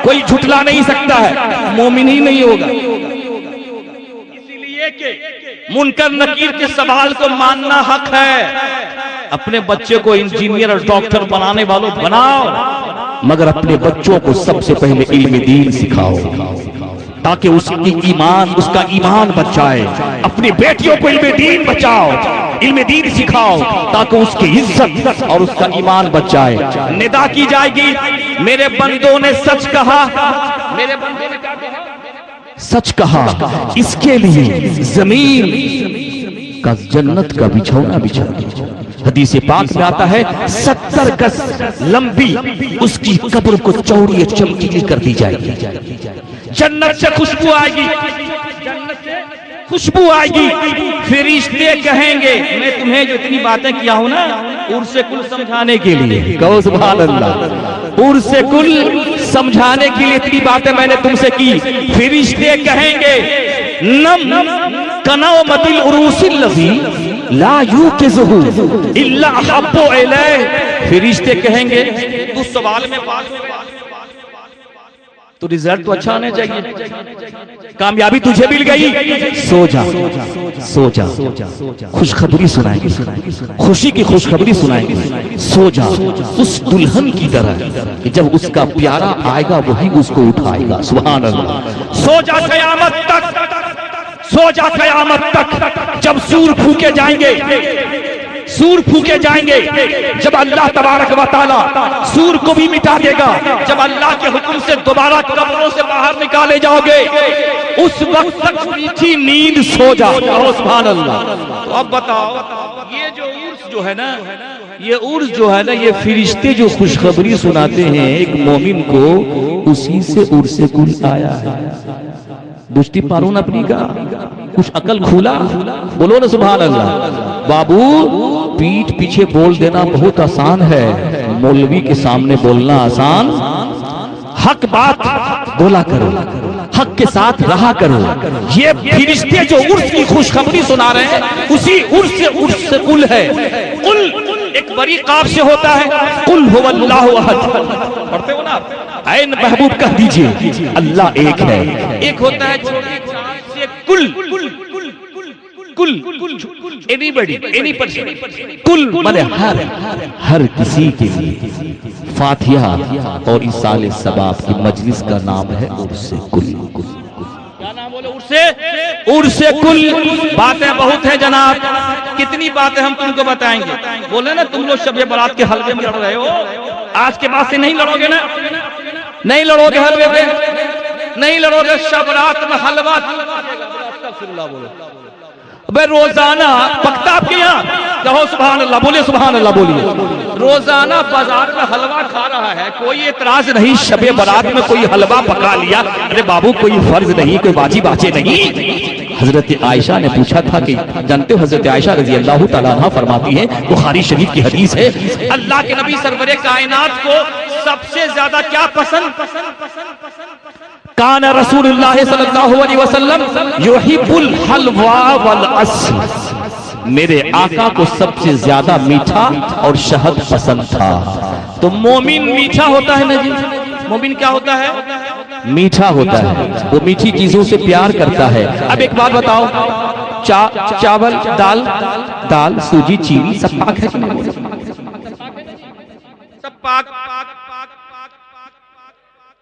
[SPEAKER 2] कोई झुठला नहीं सकता है, मोमिन ही नहीं होगा। इसलिए कि मुनकर नकीर के सवाल को मानना हक है। अपने बच्चे को इंजीनियर और डॉक्टर बनाने वालों बनाओ, मगर अपने बच्चों को सबसे पहले इल्म दीन सिखाओ, ताकि उसका ईमान बचाए। अपनी बेटियों को इल्म दीन बचाओ, इल्म दीन सिखाओ, ताकि उसकी इज्जत और उसका ईमान बचाए। निदा की जाएगी, मेरे बंदों ने सच कहा, मेरे बंदों ने क्या कहा? सच कहा। इसके लिए जमीन
[SPEAKER 1] का जन्नत का बिछौना बिछा दिया। हदीस पाक में आता है 70 गज लंबी उसकी कब्र को चौड़ी चमकीली कर दी जाएगी।
[SPEAKER 2] जन्नत से खुशबू आएगी, जन्नत से खुशबू आएगी। फरिश्ते कहेंगे, मैं तुम्हें जो इतनी बातें किया हूं ना उर्से कुल समझाने के लिए,
[SPEAKER 1] कहो सुभान अल्लाह,
[SPEAKER 2] उर्से कुल समझाने के लिए इतनी बातें मैंने तुमसे की। फरिश्ते कहेंगे नम कनाओ मतिल उरूसिल लजी ला युकिज़हु इल्ला हब्बु इलैह। फरिश्ते कहेंगे तू सवाल में पास हो गया तो रिजल्ट तो अच्छा आना चाहिए, कामयाबी तुझे मिल गई,
[SPEAKER 1] सो जा सो जा, खुशखबरी सुनाएंगे, खुशी की खुशखबरी सुनाएंगे। सो जा उस दुल्हन की तरह कि जब उसका प्यारा आएगा वही उसको उठाएगा। सुभान अल्लाह।
[SPEAKER 2] सो जा कयामत तक, सो जा कयामत तक। जब सूर फूके जाएंगे, सूर फूके जाएंगे, जब अल्लाह तबारक व तआला सूर को भी मिटा देगा, जब अल्लाह के हुक्म से दोबारा कब्रों से बाहर निकाले जाओगे, उस वक्त तक मीठी नींद सो जा। सुभान अल्लाह। तो अब बताओ ये जो उर्स जो है ना, ये उर्स जो है ना, ये फरिश्ते जो खुशखबरी सुनाते हैं एक मोमिन को, उसी से उर्से कुल आया है। दुष्टि पारून अपनी का कुछ अकल खुला, बोलो ना सुभान अल्लाह। बाबू पीठ पीछे बोल देना बहुत आसान है, मौलवी के सामने बोलना आसान। हक बात
[SPEAKER 1] बोला करो, हक के साथ रहा करो।
[SPEAKER 2] ये फरिश्ते जो उर्स की खुशखबरी सुना रहे हैं उसी उर्स से कुल है। कुल एक बड़ी काफ से होता है, कुल हुवल्लाहु अहद। पढ़ते हो ना, ऐन महबूब कह दीजिए अल्लाह एक है। एक होता है छोटी चांद से कुल, कुल एनीबॉडी, एनी पर्सन। कुल
[SPEAKER 1] माने हर किसी के लिए फातिहा और इसाले सबाब की मजलिस का नाम है उर्से कुल।
[SPEAKER 2] क्या नाम बोले? उर्से कुल। बातें बहुत है जनाब, कितनी बातें हम तुमको बताएंगे। बोले ना तुम लोग शब बारात के हलवे में लड़ रहे हो, आज के बाद से नहीं लड़ोगे ना, नहीं लड़ोगे हलवे पे, नहीं लड़ोगे शब रात में हलवा। भाई रोजाना पकता आपके यहाँ, कहो सुभान अल्लाह, बोले सुभान अल्लाह बोलिए। रोजाना बाजार में हलवा खा रहा है, कोई एतराज नहीं। शबे बारात में कोई हलवा पका लिया, अरे बाबू कोई फर्ज नहीं, कोई बाजी बाचे नहीं।
[SPEAKER 1] हजरत आयशा ने पूछा था कि जानते हो हजरत आयशा रजी अल्लाह तआला अन्हा फरमाती है, बुखारी शरीफ की हदीस है,
[SPEAKER 2] अल्लाह के नबी सरवरे कायनात को सबसे ज्यादा क्या पसंद? कान रसूलुल्लाह सल्लल्लाहु अलैहि वसल्लम युहिब्बुल हलवा वल अस्ल।
[SPEAKER 1] मेरे आका को सबसे ज्यादा मीठा और शहद पसंद था।
[SPEAKER 2] तो मोमिन मीठा होता है ना जी, मोमिन क्या होता है?
[SPEAKER 1] मीठा होता है, वो मीठी चीजों से प्यार करता है।
[SPEAKER 2] अब एक बात बताओ, चावल
[SPEAKER 1] दाल सूजी चीनी सब पाक है कि नहीं?
[SPEAKER 2] सब पाक।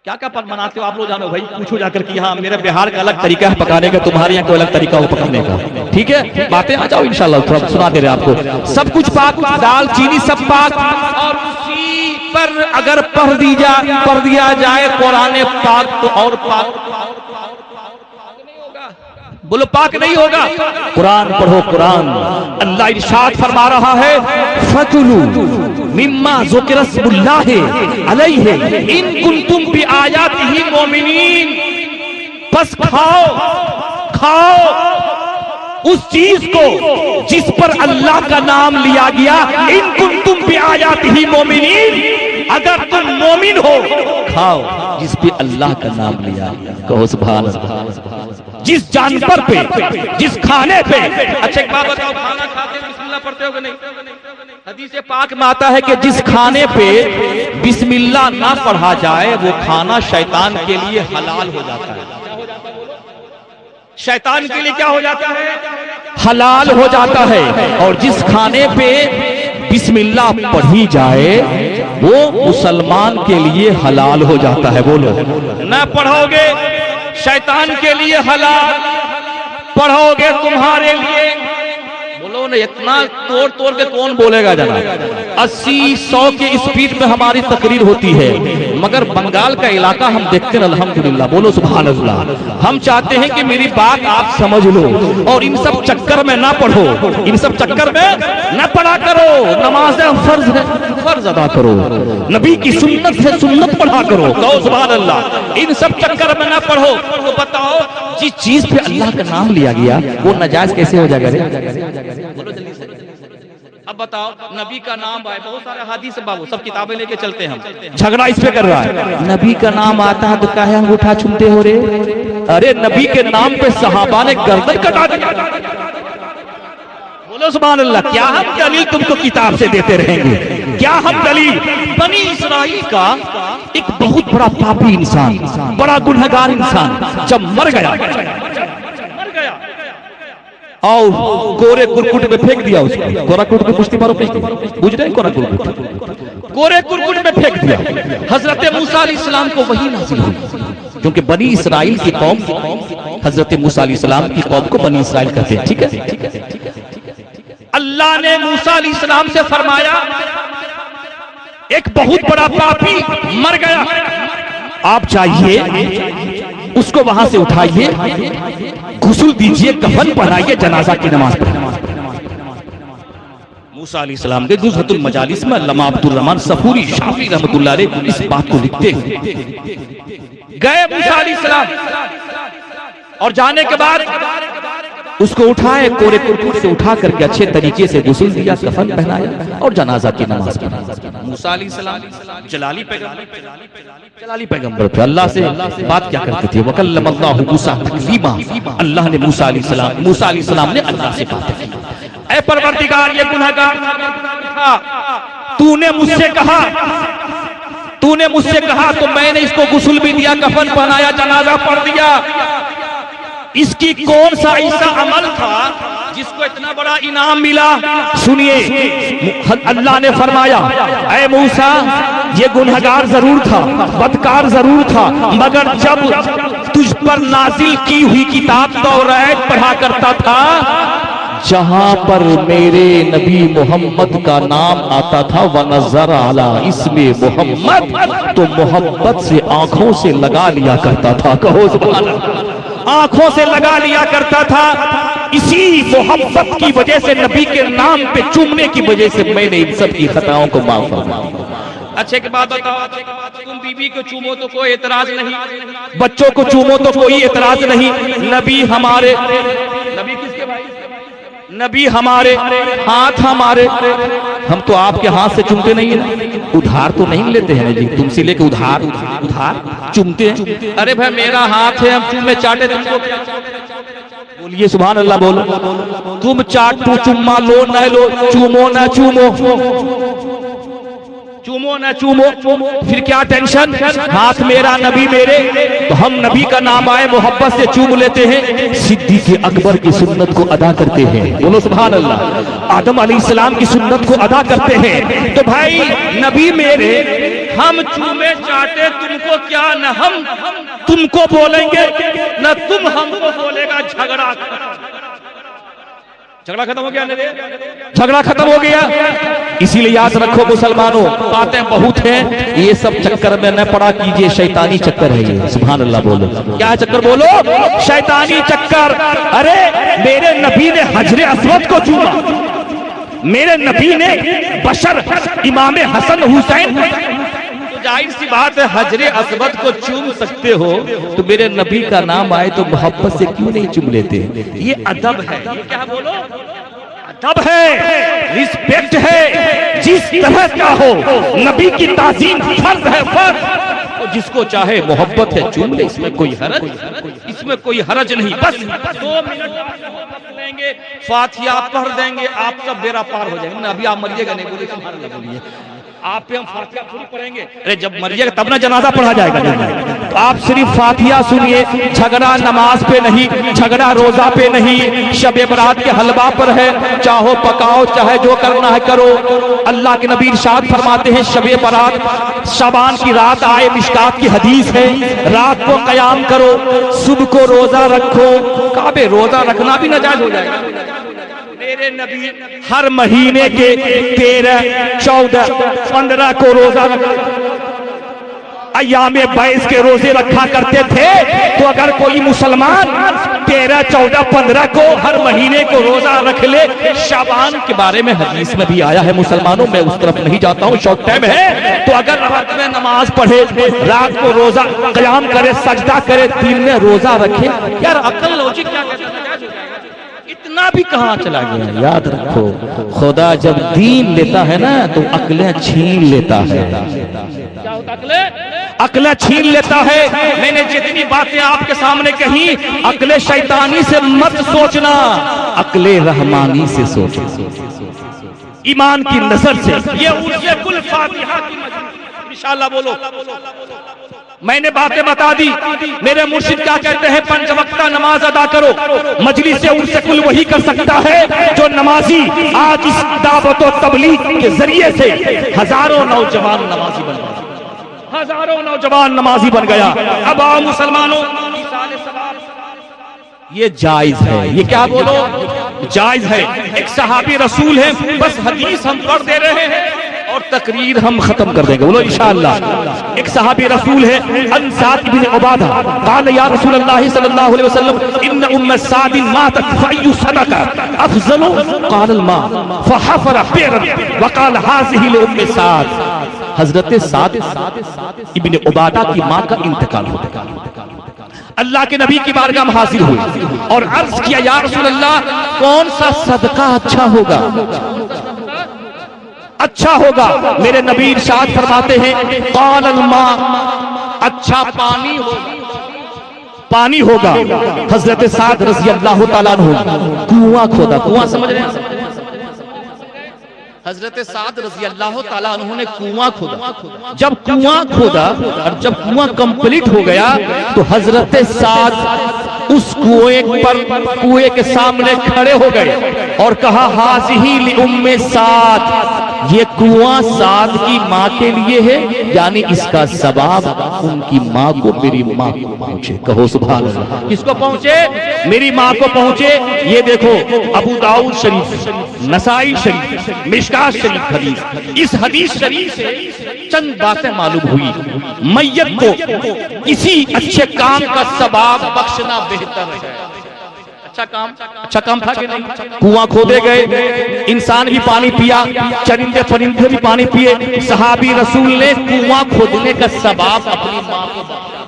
[SPEAKER 2] क्या क्या पन बनाते हो आप लोग? जानो भाई, पूछो जाकर कि हाँ मेरा बिहार का अलग तरीका है पकाने का, तुम्हारे यहाँ कोई अलग तरीका हो पकाने का। ठीक है, बातें आ जाओ इंशाल्लाह, थोड़ा सुना दे रहे आपको। सब कुछ पाक, दाल चीनी सब पाक। और उसी पर अगर पढ़ दिया जाए कुरान पाक तो और पाक। बोलो पाक नहीं होगा।
[SPEAKER 1] कुरान पढ़ो कुरान।
[SPEAKER 2] अल्लाह इरशाद फरमा रहा है, फकुलू मिम्मा ज़ुकिरस्मुल्लाहि अलैहि इन कुंतुम बि आयातिही मोमिनीन। बस खाओ उस चीज को जिस पर अल्लाह का नाम लिया गया। इन कुंतुम बि आयातिही मोमिनीन, अगर तुम मोमिन हो
[SPEAKER 1] खाओ जिस पे अल्लाह का नाम लिया गया। कहो सुभान अल्लाह।
[SPEAKER 2] जिस जानवर पे, जिस खाने पे। अच्छा एक बात बताओ, खाना खाते हैं बिस्मिल्लाह पढ़ते हो कि नहीं? हदीस पाक में आता है कि जिस खाने पे बिस्मिल्लाह ना पढ़ा जाए वो खाना शैतान के लिए हलाल हो जाता है। शैतान के लिए क्या हो जाता है? हलाल हो जाता है। और जिस खाने पे बिस्मिल्लाह पढ़ी जाए वो मुसलमान के लिए हलाल हो जाता है। बोलो ना, पढ़ोगे शैतान के लिए हलाल, पढ़ोगे तुम्हारे लिए। बोलो ना, इतना तोड़ के कौन बोलेगा जनाब? 80-100 के स्पीड में हमारी तकरीर होती है,
[SPEAKER 1] मगर बंगाल का इलाका हम देखते हैं अल्हम्दुलिल्लाह, बोलो सुभान अल्लाह। हम चाहते हैं कि मेरी बात आप समझ लो और इन सब चक्कर में ना पढ़ो, इन सब चक्कर में ना पढ़ा करो। नमाज फर्ज है, फर्ज अदा करो। नबी की सुन्नत है, सुन्नत पढ़ा करो। कहो सुभान अल्लाह। इन सब चक्कर में ना पढ़ो। तो बताओ जिस चीज पे अल्लाह का नाम लिया गया वो नाजायज कैसे हो जाएगा रे? बोलो जल्दी से। अब बताओ, नबी का नाम आए, बहुत सारे हदीस बाबू, सब किताबें लेके चलते हैं हम, झगड़ा इस पे कर रहा है। नबी का नाम आता है तो काहे अंगूठा चूमते हो रे? अरे नबी के नाम पे सहाबा ने गर्दन कटा दिया। बोलो सुभान अल्लाह। क्या हम दलील तुमको किताब से देते रहेंगे? क्या हम दलील? बनी इसराइल का एक बहुत बड़ा पापी इंसान, बड़ा गुनहगार इंसान जब मर गया और कोरे कुरकुट में फेंक दिया उसको। कोरा कुरकुट में कुश्ती मारो, बुझ रहे? कोरा कुरकुट, कोरे कुरकुट में फेंक दिया। हजरत मूसा अलैहिस्सलाम को वही नाज़िल हुई, क्योंकि बनी इसराइल की कौम, हजरत मूसा अलैहिस्सलाम की कौम को बनी इसराइल कहते हैं। ठीक है। अल्लाह ने मूसा अलैहिस्सलाम से फरमाया, एक बहुत बड़ा पापी मर गया, आप जाइए उसको वहां से उठाइए, गुस्ल दीजिए, कफन पहनाइए, जनाजा की नमाज पढ़ाइए। मूसा अलैहिस्सलाम के गुज़रतुल मजालिस में अल्लामा अब्दुल रहमान सफूरी शाफी रहमतुल्लाह अलैह इस बात को लिखते हैं। गए मूसा अलैहिस्सलाम और जाने के बाद उसको उठाए, कोरे कुरकुट से उठा करके अच्छे तरीके से गुस्ल दिया, कफन पहनाया और जनाजा की नमाज पढ़ी। मूसा अलैहिस्सलाम जलाली पैगंबर थे, अल्लाह से बात क्या करते थे? वकल्लमल्लाहु मूसा तकलीमा। अल्लाह ने मूसा अलैहिस्सलाम ने अल्लाह से बात की, ऐ परवरदिगार, ये गुनहगार तूने मुझसे कहा तो मैंने इसको गुस्ल भी दिया, कफन पहनाया, जनाजा पढ़ दिया। इसकी कौन सा ऐसा अमल था जिसको इतना बड़ा इनाम मिला? सुनिए, अल्लाह ने फरमाया, ऐ मूसा, ये गुनहगार जरूर था, बदकार जरूर था, मगर जब तुझ पर नाजिल की हुई किताब तौरात पढ़ा करता था, जहां पर मेरे नबी मोहम्मद का नाम आता था, वनज़र अला इसमे मोहम्मद, तो मोहब्बत से आंखों से लगा लिया करता था। कहो सुभान अल्लाह। आंखों से लगा लिया करता था। इसी मोहब्बत की वजह से, नबी के नाम पे चूमने की वजह से मैंने इन सब की खताओं को माफ फरमाया। अच्छे के बाद बताओ, तुम बीवी को चूमो तो कोई एतराज नहीं, बच्चों को चूमो तो कोई एतराज नहीं। नबी हमारे, नबी किसके भाई? नबी हमारे, हाथ हमारे, हम तो आपके हाथ से चूमते नहीं है, उधार तो नहीं लेते हैं जी, तुमसे लेके उधार चूमते हैं। अरे भाई मेरा हाथ है, हम चूमे चाटे तुमको, बोलिए सुभान अल्लाह बोलो। तुम चाटो, चुम्मा लो न लो, चूमो न चूमो, चूमो न चूमो, फिर क्या टेंशन? हाथ मेरा, नबी मेरे, तो हम नबी का नाम आए मोहब्बत से चूम लेते हैं। सिद्दीक़ अकबर की सुन्नत को अदा करते हैं, बोलो सुभान अल्लाह। आदम अलैहिस्सलाम की सुन्नत को अदा करते हैं। तो भाई नबी मेरे, हम चूमे चाटे तुमको क्या, न हम तुमको बोलेंगे न तुम हमको बोलेगा। झगड़ा खत्म हो गया, झगड़ा खत्म हो गया। इसीलिए याद रखो मुसलमानों, बातें बहुत हैं, ये सब चक्कर में न पड़ा कीजिए, शैतानी चक्कर है ये। सुभान अल्लाह बोलो। क्या है चक्कर? बोलो, शैतानी चक्कर। अरे मेरे नबी ने हजरे अस्वद को चूमा, मेरे नबी ने बशर इमाम हसन हुसैन, जाहिर सी बात है हजरे अस्वद को चूम सकते हो, तो मेरे नबी का नाम आए तो मोहब्बत से क्यों नहीं चूम लेते? ये अदब है। ये क्या बोलो? अदब है, रिस्पेक्ट है। जिस तरह का हो, नबी की ताज़ीम फर्ज है, फर्ज। और जिसको चाहे मोहब्बत है चूम ले, इसमें कोई हरज नहीं। बस 2 मिनट लेंगे, फातिहा पढ़ देंगे, आप सब बेरा पार हो जाएंगे। अभी आप मरिएगा नहीं, बोलिए सुभान अल्लाह बोलिए। आप पे हम फातिहा थोड़ी पढ़ेंगे, अरे जब मरिएगा तब ना जनाजा पढ़ा जाएगा। तो आप सिर्फ फातिहा सुनिए। झगड़ा नमाज पे नहीं, झगड़ा रोजा पे नहीं, शब बरात के हलवा पर है। चाहो पकाओ, चाहे जो करना है करो। अल्लाह के नबी इरशाद फरमाते हैं, शब बरात शाबान की रात आए, मिशकात की हदीस है, रात को कयाम करो, सुबह को रोजा रखो। काबे रोजा रखना भी नाजायज हो जाएगा। मेरे नबी हर महीने के 13, 14, 15 को रोजा रखते।
[SPEAKER 2] अय्यामे बैस के रोजे रखा करते थे। तो अगर कोई मुसलमान 13, 14, 15 को हर महीने को रोजा रख ले, शाबान के बारे में हदीस में भी आया है मुसलमानों, मैं उस तरफ नहीं जाता हूँ, शॉर्ट टाइम है। तो अगर रात में नमाज पढ़े, रात को रोजा कयाम करे, सजदा करे, दिन में रोजा रखे, यार अकल लॉजिक क्या कहता है? इतना भी कहाँ चला गया? याद रखो, खुदा जब दीन लेता है ना तो अकलें छीन लेता है। क्या होता अकलें छीन लेता है। मैंने जितनी बातें आपके सामने कही, अकले शैतानी से मत सोचना, अकले रहमानी से सोचो, ईमान की नजर से। ये उर्जे कुल फातिहा की इंशाअल्लाह बोलो। मैंने बातें बता दी। मेरे मुर्शिद क्या कहते हैं? 5 वक्ता नमाज अदा करो। मजलिस से उर्से कुल वही कर सकता है जो नमाजी आज इस दावत और तबलीग के जरिए से हजारों नौजवान नमाजी बन गए, हजारों नौजवान नमाजी बन गया। अब आओ मुसलमानों, ये जायज है। ये क्या बोलो? जायज है। एक सहाबी रसूल है, बस हदीस हम पढ़ दे रहे हैं और तकरीर हम खत्म कर देंगे, बोलो इंशाअल्लाह। एक सहाबी रसूल है अनसाद इब्न उबादा, क़ाल या रसूलल्लाह सल्लल्लाहु अलैहि वसल्लम इन्न उम्म साद मातत फअय्यु सदका अफज़लु, क़ाल अल-मा फहफ़र बिरन व क़ाल हाज़िही लिउम्म साद। हजरत साद इब्न उबादा की मां का इंतकाल हो गया। अल्लाह के नबी की बारगाह में हाजिर हुई और अर्ज किया, या रसूल अल्लाह, कौन सा सदका अच्छा होगा? अच्छा होगा। मेरे नबी इरशाद फरमाते हैं, क़ाल अल-मा, अच्छा पानी होगा, पानी होगा। हजरत साद रज़ी अल्लाह तआला अन्हु कुआं खोदा। कुआं समझ रहे हैं? हजरत साद रज़ी अल्लाह तआला अन्हु ने कुआं खोदा। जब कुआं खोदा और जब कुआं कंप्लीट हो गया तो हजरत साद उस कुएं के सामने खड़े हो गए और कहा, हाज़िही लिउम्मे साद, ये कुआं साद की माँ के लिए है, यानी इसका सवाब उनकी माँ को, मेरी माँ को पहुंचे। कहो सुभान अल्लाह। किसको पहुंचे? मेरी माँ को पहुंचे। ये देखो, अबू दाऊद शरीफ, नसाई शरीफ, मिशकात शरीफ हदीस। इस हदीस शरीफ से चंद बातें मालूम हुई। मैयत को किसी अच्छे काम का सवाब बख्शना बेहतर है। अच्छा काम था कि नहीं? कुआं खोदे गए, इंसान भी पानी पिया, चरिंदे परिंदे भी पानी पिए। सहाबी रसूल ने कुआं खोदने का सवाब अपनी माँ को बख्शा।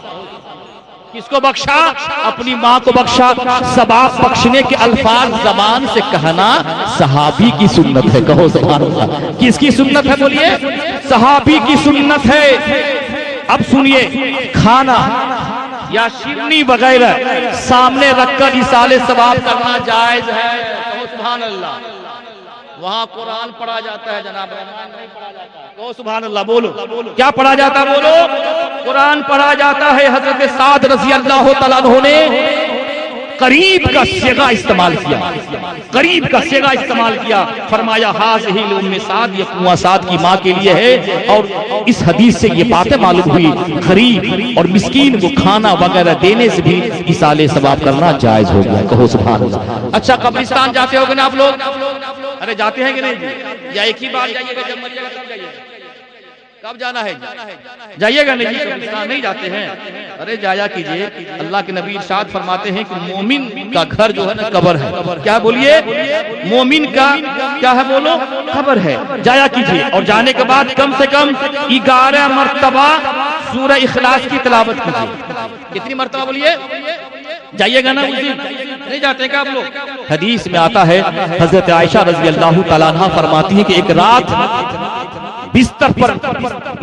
[SPEAKER 2] किसको बख्शा? अपनी माँ को बख्शा। सवाब बख्शने के अल्फाज जबान से कहना सहाबी की सुन्नत है। कहो सुभान अल्लाह। किसकी सुन्नत है? बोलिए, सहाबी की सुन्नत है। अब सुनिए, खाना या शिरनी वगैरह सामने रखकर इसाले सवाब करना जायज है। कहो सुभान अल्लाह। वहाँ कुरान पढ़ा जाता है जनाब, नहीं पढ़ा जाता है। कहो सुभान अल्लाह। बोलो, क्या पढ़ा जाता है? बोलो, कुरान पढ़ा जाता है। हजरत साद रज़ी अल्लाह तआला अन्हु ने करीब का सेगा इस्तेमाल किया, करीब का सेगा इस्तेमाल किया। फरमाया, हाज़िही लिउम्मे साद, ये कुआं साद की माँ के लिए है। और इस हदीस से ये बातें मालूम हुई, गरीब और मिस्कीन को खाना वगैरह देने से भी इसाले सवाब करना जायज हो गया। कहो सुभान अल्लाह। अच्छा, कब्रिस्तान जाते होगे ना आप लोग? अरे जाते हैं कि नहीं? या एक ही बार जाइएगा, जब मरिएगा तब जाइएगा? कब जाना है? जाइएगा नहीं? कब्रिस्तान नहीं जाते हैं? अरे जाया कीजिए। अल्लाह के नबी इरशाद फरमाते हैं कि मोमिन का घर जो है ना कब्र है। क्या बोलिए? मोमिन का क्या है? बोलो, कब्र है। जाया कीजिए और जाने के बाद कम से कम 11 मरतबा सूरह इखलास की तिलावत कीजिए। कितनी मरतबा? बोलिए। जाइएगा ना उस दिन? नहीं जाते क्या आप लोग? हदीस में आता है, हजरत आयशा रज़ी अल्लाह तआला अन्हा फरमाती है कि एक रात बिस्तर पर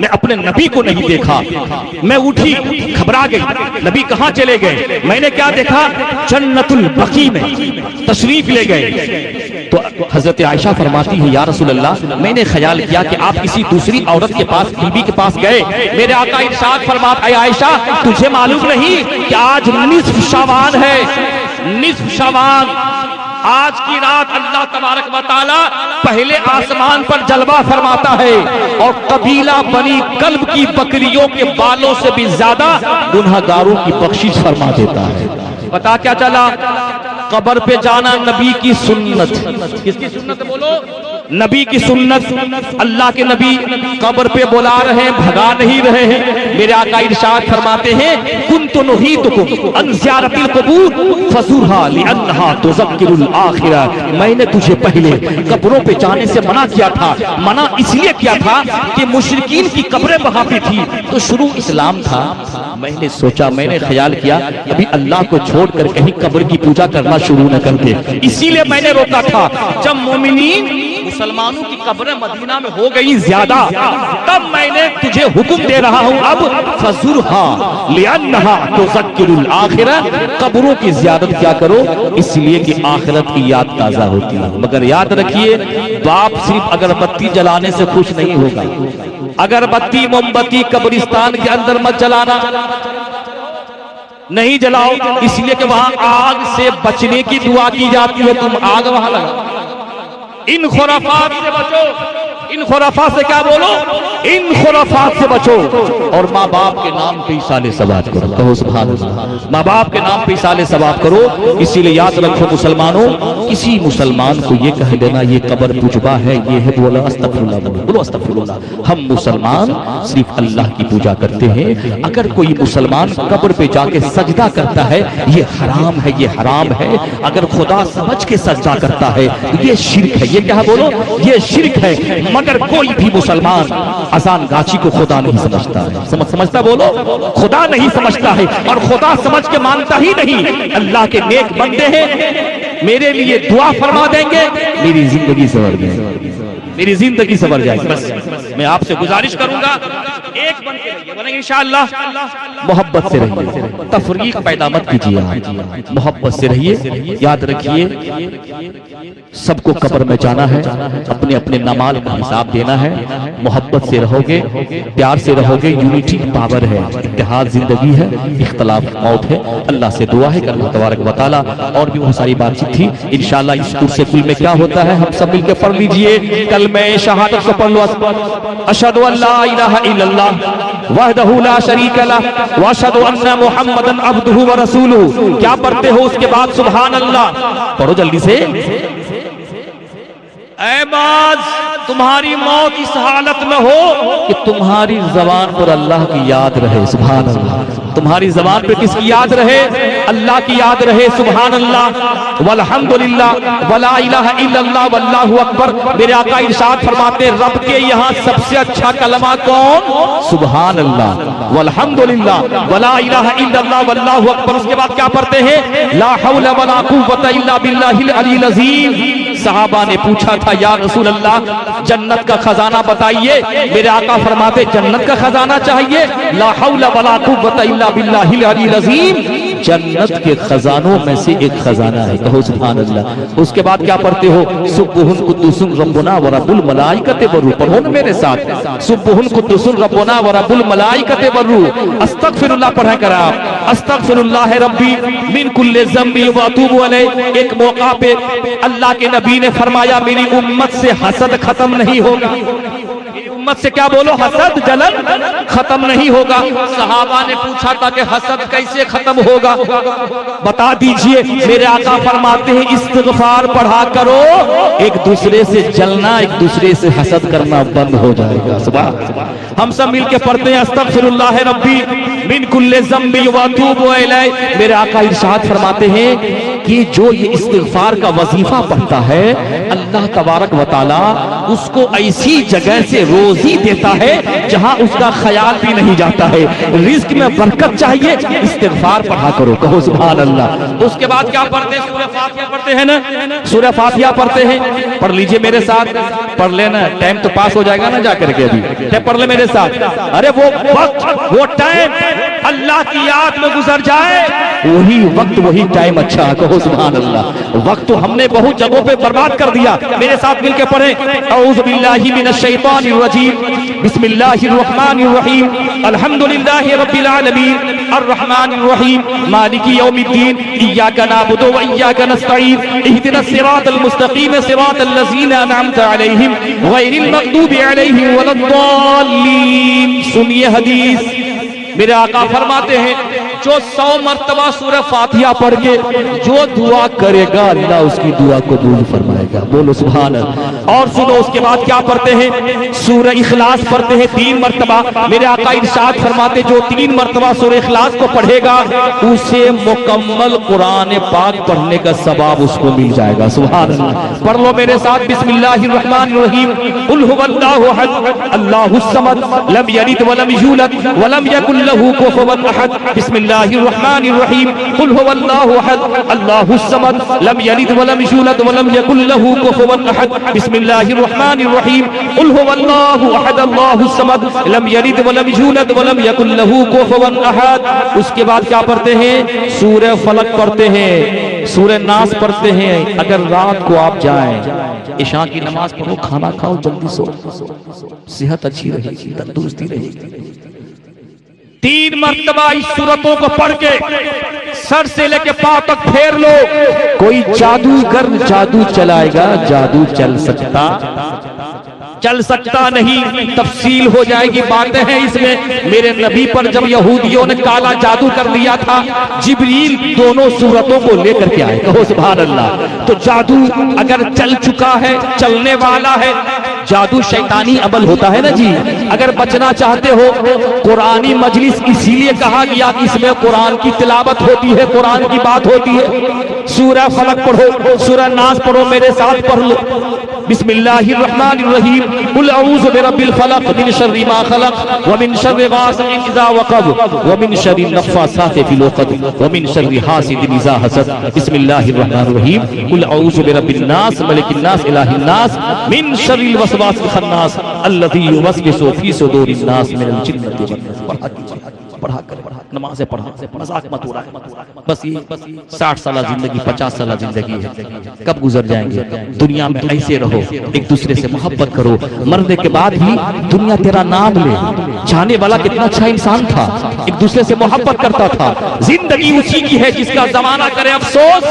[SPEAKER 2] मैं अपने नबी को नहीं देखा। मैं उठी, घबरा गई, नबी कहाँ चले गए? मैंने क्या देखा? जन्नतुल बकी में तशरीफ ले गए। तो हजरत आयशा फरमाती है, या रसूल अल्लाह, मैंने ख्याल किया कि आप किसी दूसरी औरत के पास, बीबी के पास गए। मेरे आका इरशाद फरमाते हैं, आयशा, तुझे मालूम नहीं कि आज निस्फ शाबान है? निस्फ शाबान, आज की रात अल्लाह तबारक व तआला पहले आसमान पर जलवा फरमाता है और कबीला बनी कल्ब की बकरियों के बालों से भी ज्यादा गुनहगारों की बख्शिश फरमा देता है। पता क्या चला? कब्र पे जाना नबी की सुन्नत। किसकी सुन्नत? बोलो, नबी की सुन्नत, अल्लाह के नबी कब्र पे बुला रहे हैं, भगा नहीं रहे हैं। मेरे आका इरशाद फरमाते हैं कुन्तु नुहीतुकुम अन ज़ियारतिल क़ुबूर फज़ुरहा लिअन्नहा तुज़क्किरुल आखिरह। मैंने तुझे पहले कब्रों पे जाने से मना किया था। मना इसलिए किया था कि मुशरिकीन की कब्रें वहां पे थी, तो शुरू इस्लाम था। मैंने सोचा, मैंने ख्याल किया अभी अल्लाह को छोड़कर कहीं कब्र की पूजा करना शुरू न कर दे, इसीलिए मैंने रोका था। जब मोमिनीन मुसलमानों की कब्रें मदीना में हो गई ज्यादा, तब मैंने तुझे हुक्म दे रहा हूं अब फज़ुरहा लिअन्नहा तुज़क्किरुल आखिरह, कब्रों की ज़ियारत क्या करो, इसलिए कि आखिरत की याद ताजा होती है। मगर याद रखिए, बाप सिर्फ अगरबत्ती जलाने से खुश नहीं होगा। अगरबत्ती मोमबत्ती कब्रिस्तान के अंदर मत जलाना, नहीं जलाओ, इसलिए कि वहां आग से बचने की दुआ की जाती है। तुम आग वहां लगा, इन खुराफात से बचो। इन खुराफात से क्या बोलो, इन खुराफात से बचो। और माँ बाप के नाम पे इसाले सवाब करो, कहो सुभान अल्लाह। माँ बाप के नाम पे इसाले सवाब करो। इसीलिए याद रखो मुसलमानों, किसी मुसलमान को ये कह देना ये कब्र पुजबा है, ये है, बोला अस्तगफिरुल्लाह, बोलो अस्तगफिरुल्लाह। हम मुसलमान सिर्फ अल्लाह की पूजा करते हैं। अगर कोई मुसलमान कब्र पे जाके सजदा करता है, ये हराम है, ये हराम है। अगर खुदा समझ के सजदा करता है, ये शिर्क है। ये क्या बोलो, ये शिर्क है। मगर कोई भी मुसलमान अजान गाची को खुदा नहीं समझता है। समझता बोलो, खुदा नहीं समझता है, और खुदा समझ के मानता ही नहीं। अल्लाह के नेक बंदे हैं, मेरे लिए दुआ फरमा देंगे, मेरी जिंदगी सवर जाएगी, मेरी जिंदगी सवर जाएगी। बस मैं आपसे गुजारिश करूंगा, एक बन के रहिए, बनेंगे इंशाअल्लाह। मोहब्बत से रहिए, तफरीक पैदा मत कीजिए, मोहब्बत से रहिए। याद रखिए, सबको कब्र में जाना है, अपने अपने नमाल का हिसाब देना है। मोहब्बत से रहोगे, प्यार से रहोगे, यूनिटी पावर है, इत्तेहाद जिंदगी है, इख्तलाफ मौत है। अल्लाह से दुआ है कि अल्लाह तबारक व तआला, और भी बहुत सारी बातचीत थी इंशाअल्लाह। इस कुर्से कुल में क्या होता है, हम सब मिलकर पढ़ लीजिए। कलमे शहादत को पढ़ लो, अशहदु अल्ला इलाहा इल्लल्लाह वहदहु ला शरीका लह व अशहदु अन्ना मुहम्मदन अब्दुहु व रसूलुहु। क्या पढ़ते हो उसके बाद सुभान अल्लाह पढ़ो जल्दी से। ऐ बाज, तुम्हारी मौत इस हालत में हो कि तुम्हारी जबान पर अल्लाह की याद रहे, सुभान अल्लाह। तुम्हारी जबान पे किसकी याद रहे, अल्लाह की याद रहे, सुभान अल्लाह वल्हम्दुलिल्लाह वला इलाहा इल्लल्लाह वल्लाहु अकबर। मेरे आका इरशाद फरमाते, रब के यहाँ सबसे अच्छा कलमा कौन, सुभान अल्लाह वल्हम्दुलिल्लाह वला इलाहा इल्लल्लाह वल्लाहु अकबर। उसके बाद क्या पढ़ते हैं, ला हौला वला कुव्वता इल्ला बिल्लाहिल अलील अज़ीम। सहाबा ने पूछा था, या रसूल अल्लाह जन्नत का खजाना बताइए। मेरे आका फरमाते, जन्नत का खजाना चाहिए, ला हौला वला कुव्वता इल्ला बिल्लाहिल अलील अज़ीम। जन्नत के खजानों में से एक खजाना है, कहो सुभान अल्लाह। उसके बाद क्या पढ़ते हो, सुब्हुन कुद्दुसुन रब्बुना व रब्बुल मलाइकति वरू। पढ़ो ना मेरे साथ, सुब्हुन कुद्दुसुन रब्बुना व रब्बुल मलाइकति वरू। अस्तगफिरुल्लाह पढ़ा कर आप, अस्तगफिरुल्लाह रब्बी मिन कुल्लि ज़म्बी व अतूबु अलैह। एक मौका पे अल्लाह के नबी ने फरमाया, मेरी उम्मत से हसद खत्म नहीं होगा। मेरी उम्मत से क्या बोलो, हसद जलन खत्म नहीं होगा। सहाबा ने पूछा था कि हसद कैसे खत्म होगा, बता दीजिए। मेरे आका फरमाते हैं, इस्तिग़फ़ार पढ़ा करो, एक दूसरे से जलना, एक दूसरे से हसद करना बंद हो जाएगा। सुभान। हम सब मिलके पढ़ते हैं, अस्तग़फिरुल्लाह रब्बी मिन कुल्लि ज़म्बी व अतूबु इलैह। मेरे आका इरशाद फरमाते हैं कि जो ये इस्तिग़फ़ार का वजीफा पढ़ता है, अल्लाह तबारक व तआला उसको ऐसी जगह से रोजी देता है जहां उसका ख्याल भी नहीं जाता है। रिज़्क़ में बरकत चाहिए, इस्तिग़फ़ार पढ़ा करो, कहो सुभान अल्लाह। उसके बाद क्या पढ़ते हैं, सूरह फातिहा पढ़ते हैं ना, सूरह फातिहा पढ़ते हैं। पढ़ लीजिए मेरे साथ, पढ़ लेना, टाइम तो पास हो जाएगा ना जाकर के, अभी पढ़ ले मेरे साथ। अरे वो वक्त, वो टाइम अल्लाह की याद में गुजर जाए, वही वक्त, वही टाइम अच्छा है, कहो सुभान अल्लाह। वक्त तो हमने बहुत जगहों पे बर्बाद कर दिया। मेरे साथ मिलकर पढ़े, औज़ु बिल्लाहि मिनश शैतानिर रजीम, बिस्मिल्लाहिर रहमानिर रहीम, अल्हम्दुलिल्लाहि रब्बिल आलमीन, अर्रहमानिर रहीम, मालिकी यौमिद्दीन, इय्याका नअबुदु व इय्याका नस्तईन, इहदिनस सिरातल मुस्तकीम, सिरातल लज़ीना अनअमता अलैहिम, गैरिल मग़दूबि अलैहिम वलद्दाल्लीन। सुनिए हदीस, मेरे आका फरमाते हैं, जो 100 मर्तबा सूरह फातिहा पढ़ के जो दुआ करेगा, अल्लाह उसकी दुआ कबूल फरमाएगा। जाएगा। बोलो सुभान अल्लाह। और सुनो उसके बाद क्या पढ़ते हैं, सूरह इखलास पढ़ते हैं 3 मरतबा। मेरे आका इरशाद फरमाते जो 3 मरतबा सूरह इखलास को पढ़ेगा उसे मुकम्मल कुरान पाक पढ़ने का सवाब उसको मिल जाएगा। सुभान अल्लाह। पढ़ लो मेरे साथ, बिस्मिल्लाहिर्रहमानिर्रहीम। कुल हुवल्लाहु अहद अल्लाहुस समद लम यलिद वलम यूलद वलम यकुल लहू कुफुवन अहद। बिस्मिल्लाहिर्रहमानिर्रहीम। कुल हुवल्लाहु अहद अल्लाहुस समद लम यलिद वलम यूलद वलम यकुल लहू कुफुवन अहद। बिस्मिल्लाहिर्रहमानिर्रहीम। कुल हुवल्लाहु अहद अल्लाहुस समद लम यलिद वलम यूलद वलम यकुल लहू कुफुवन अहद। उसके बाद क्या पढ़ते हैं, सूरह फलक पढ़ते हैं, सूरह नास पढ़ते हैं। अगर रात को आप जाएं, इशा की नमाज पढ़ो, खाना खाओ, जल्दी सो, सेहत अच्छी रहेगी, तंदुरुस्ती रहेगी। 3 मरतबा इस सूरतों को पढ़ के सर से लेके पांव तक फेर लो। कोई जादूगर जादू चलाएगा, जादू चल सकता नहीं, तफसील हो जाएगी, बातें हैं इसमें। मेरे नबी पर जब यहूदियों ने काला जादू कर दिया था, जिब्रील दोनों सूरतों को लेकर के आए। कहो सुभान अल्लाह। तो जादू अगर चल चुका है, चलने वाला है, जादू शैतानी अमल होता है ना जी। अगर बचना चाहते हो, कुरानी मजलिस इसीलिए कहा गया कि इसमें कुरान की तिलावत होती है, कुरान की बात होती है। सूरह फलक पढ़ो, सूरह नास पढ़ो, मेरे साथ पढ़ लो। बिस्मिल्लाहिर्रहमानिर्रहीम। कुल अऊज़ु बिरब्बिल फलक मिन शर्रि मा खलक व मिन शर्रि गासिकिन इज़ा वक़ब व मिन शर्रि नफ़्फ़ासाति फिल उक़द व मिन शर्रि हासिदिन इज़ा हसद। बिस्मिल्लाहिर्रहमानिर्रहीम। कुल अऊज़ु बिरब्बिन नास मलिकिन नास इलाहिन नास मिन शर्रिल वसवासिल खन्नास अल्लज़ी युवस्विसु फी सुदूरिन नास मिनल जिन्नति वन नास। पढ़ा कर नमाज़ें पढ़ा, मजाक मत उड़ाए। बस ये 60 साल जिंदगी, 50 साल जिंदगी है, कब गुजर जाएंगे। दुनिया में ऐसे रहो, एक दूसरे से मोहब्बत करो। मरने के बाद भी दुनिया तेरा नाम ले। जाने वाला कितना अच्छा इंसान था, एक दूसरे से मोहब्बत करता था। जिंदगी उसी की है जिसका जमाना करे अफसोस,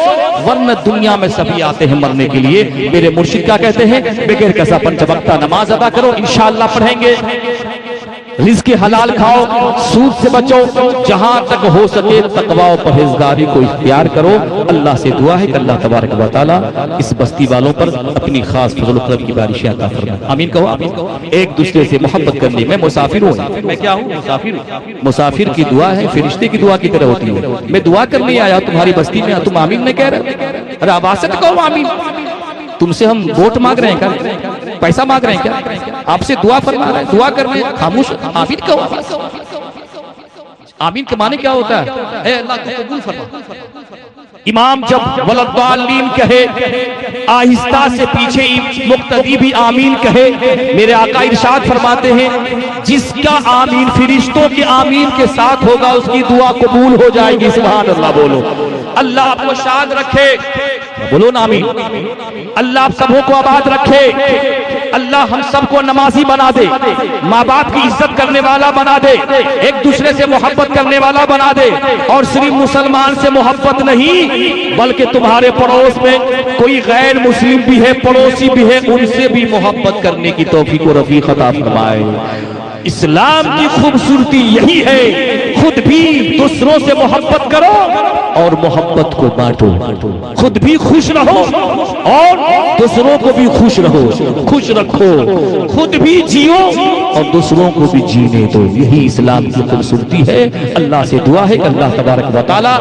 [SPEAKER 2] वरना दुनिया में सभी आते हैं मरने के लिए। मेरे मुर्शिद क्या कहते हैं, बगैर कसा 5 वक्त नमाज अदा करो, इंशाअल्लाह पढ़ेंगे। रिज़्क़ हलाल खाओ, सूद से बचो, जहां तक हो सके तकवा और परहेजगारी को इख्तियार करो। अल्लाह से दुआ है कि अल्लाह तबारक व तआला इस बस्ती वालों पर अपनी खास फज़ल व करम की बारिशें अता फरमाए। आमीन कहो, आमीन। एक दूसरे से मोहब्बत करने में मुसाफिर हूं, मैं क्या हूं, मुसाफिर हूं। मुसाफिर की दुआ है फरिश्ते की दुआ की तरह होती है। मैं दुआ करने आया तुम्हारी बस्ती में, तुम आमीन नहीं कह रहे। अरे आवाज से कहो आमीन। तुमसे हम वोट मांग रहे हैं क्या, पैसा मांग रहे हैं क्या? आपसे दुआ फरमा रहे हैं, दुआ कर रहे हैं, खामोश आमीन कहो। आमीन के माने क्या होता है, ए अल्लाह कबूल फरमा। इमाम जब वलद्दालीन कहे, आहिस्ता से पीछे मुक्तदी भी आमीन कहे। मेरे आका इरशाद फरमाते हैं जिसका आमीन फरिश्तों के आमीन के साथ होगा उसकी दुआ कबूल हो जाएगी। सुभान अल्लाह बोलो। अल्लाह आपको शाद रखे, बोलो ना आमीन। अल्लाह आप सबों को आबाद रखे। अल्लाह हम सबको नमाजी बना दे, माँ बाप की इज्जत करने वाला बना दे, एक दूसरे से मोहब्बत करने वाला बना दे। और सिर्फ मुसलमान से मोहब्बत नहीं, बल्कि तुम्हारे पड़ोस में कोई गैर मुस्लिम भी है, पड़ोसी भी है, उनसे भी मोहब्बत करने की तौफीक और रफीक अता फरमाए। इस्लाम की खूबसूरती यही है, खुद भी दूसरों से मोहब्बत करो और मोहब्बत को बांटो। खुद भी खुश रहो और दूसरों को भी खुश रहो, खुश रखो। खुद भी जियो और दूसरों को भी जीने दो। यही इस्लाम की खूबसूरती है। अल्लाह से दुआ है कि अल्लाह तबारक व तआला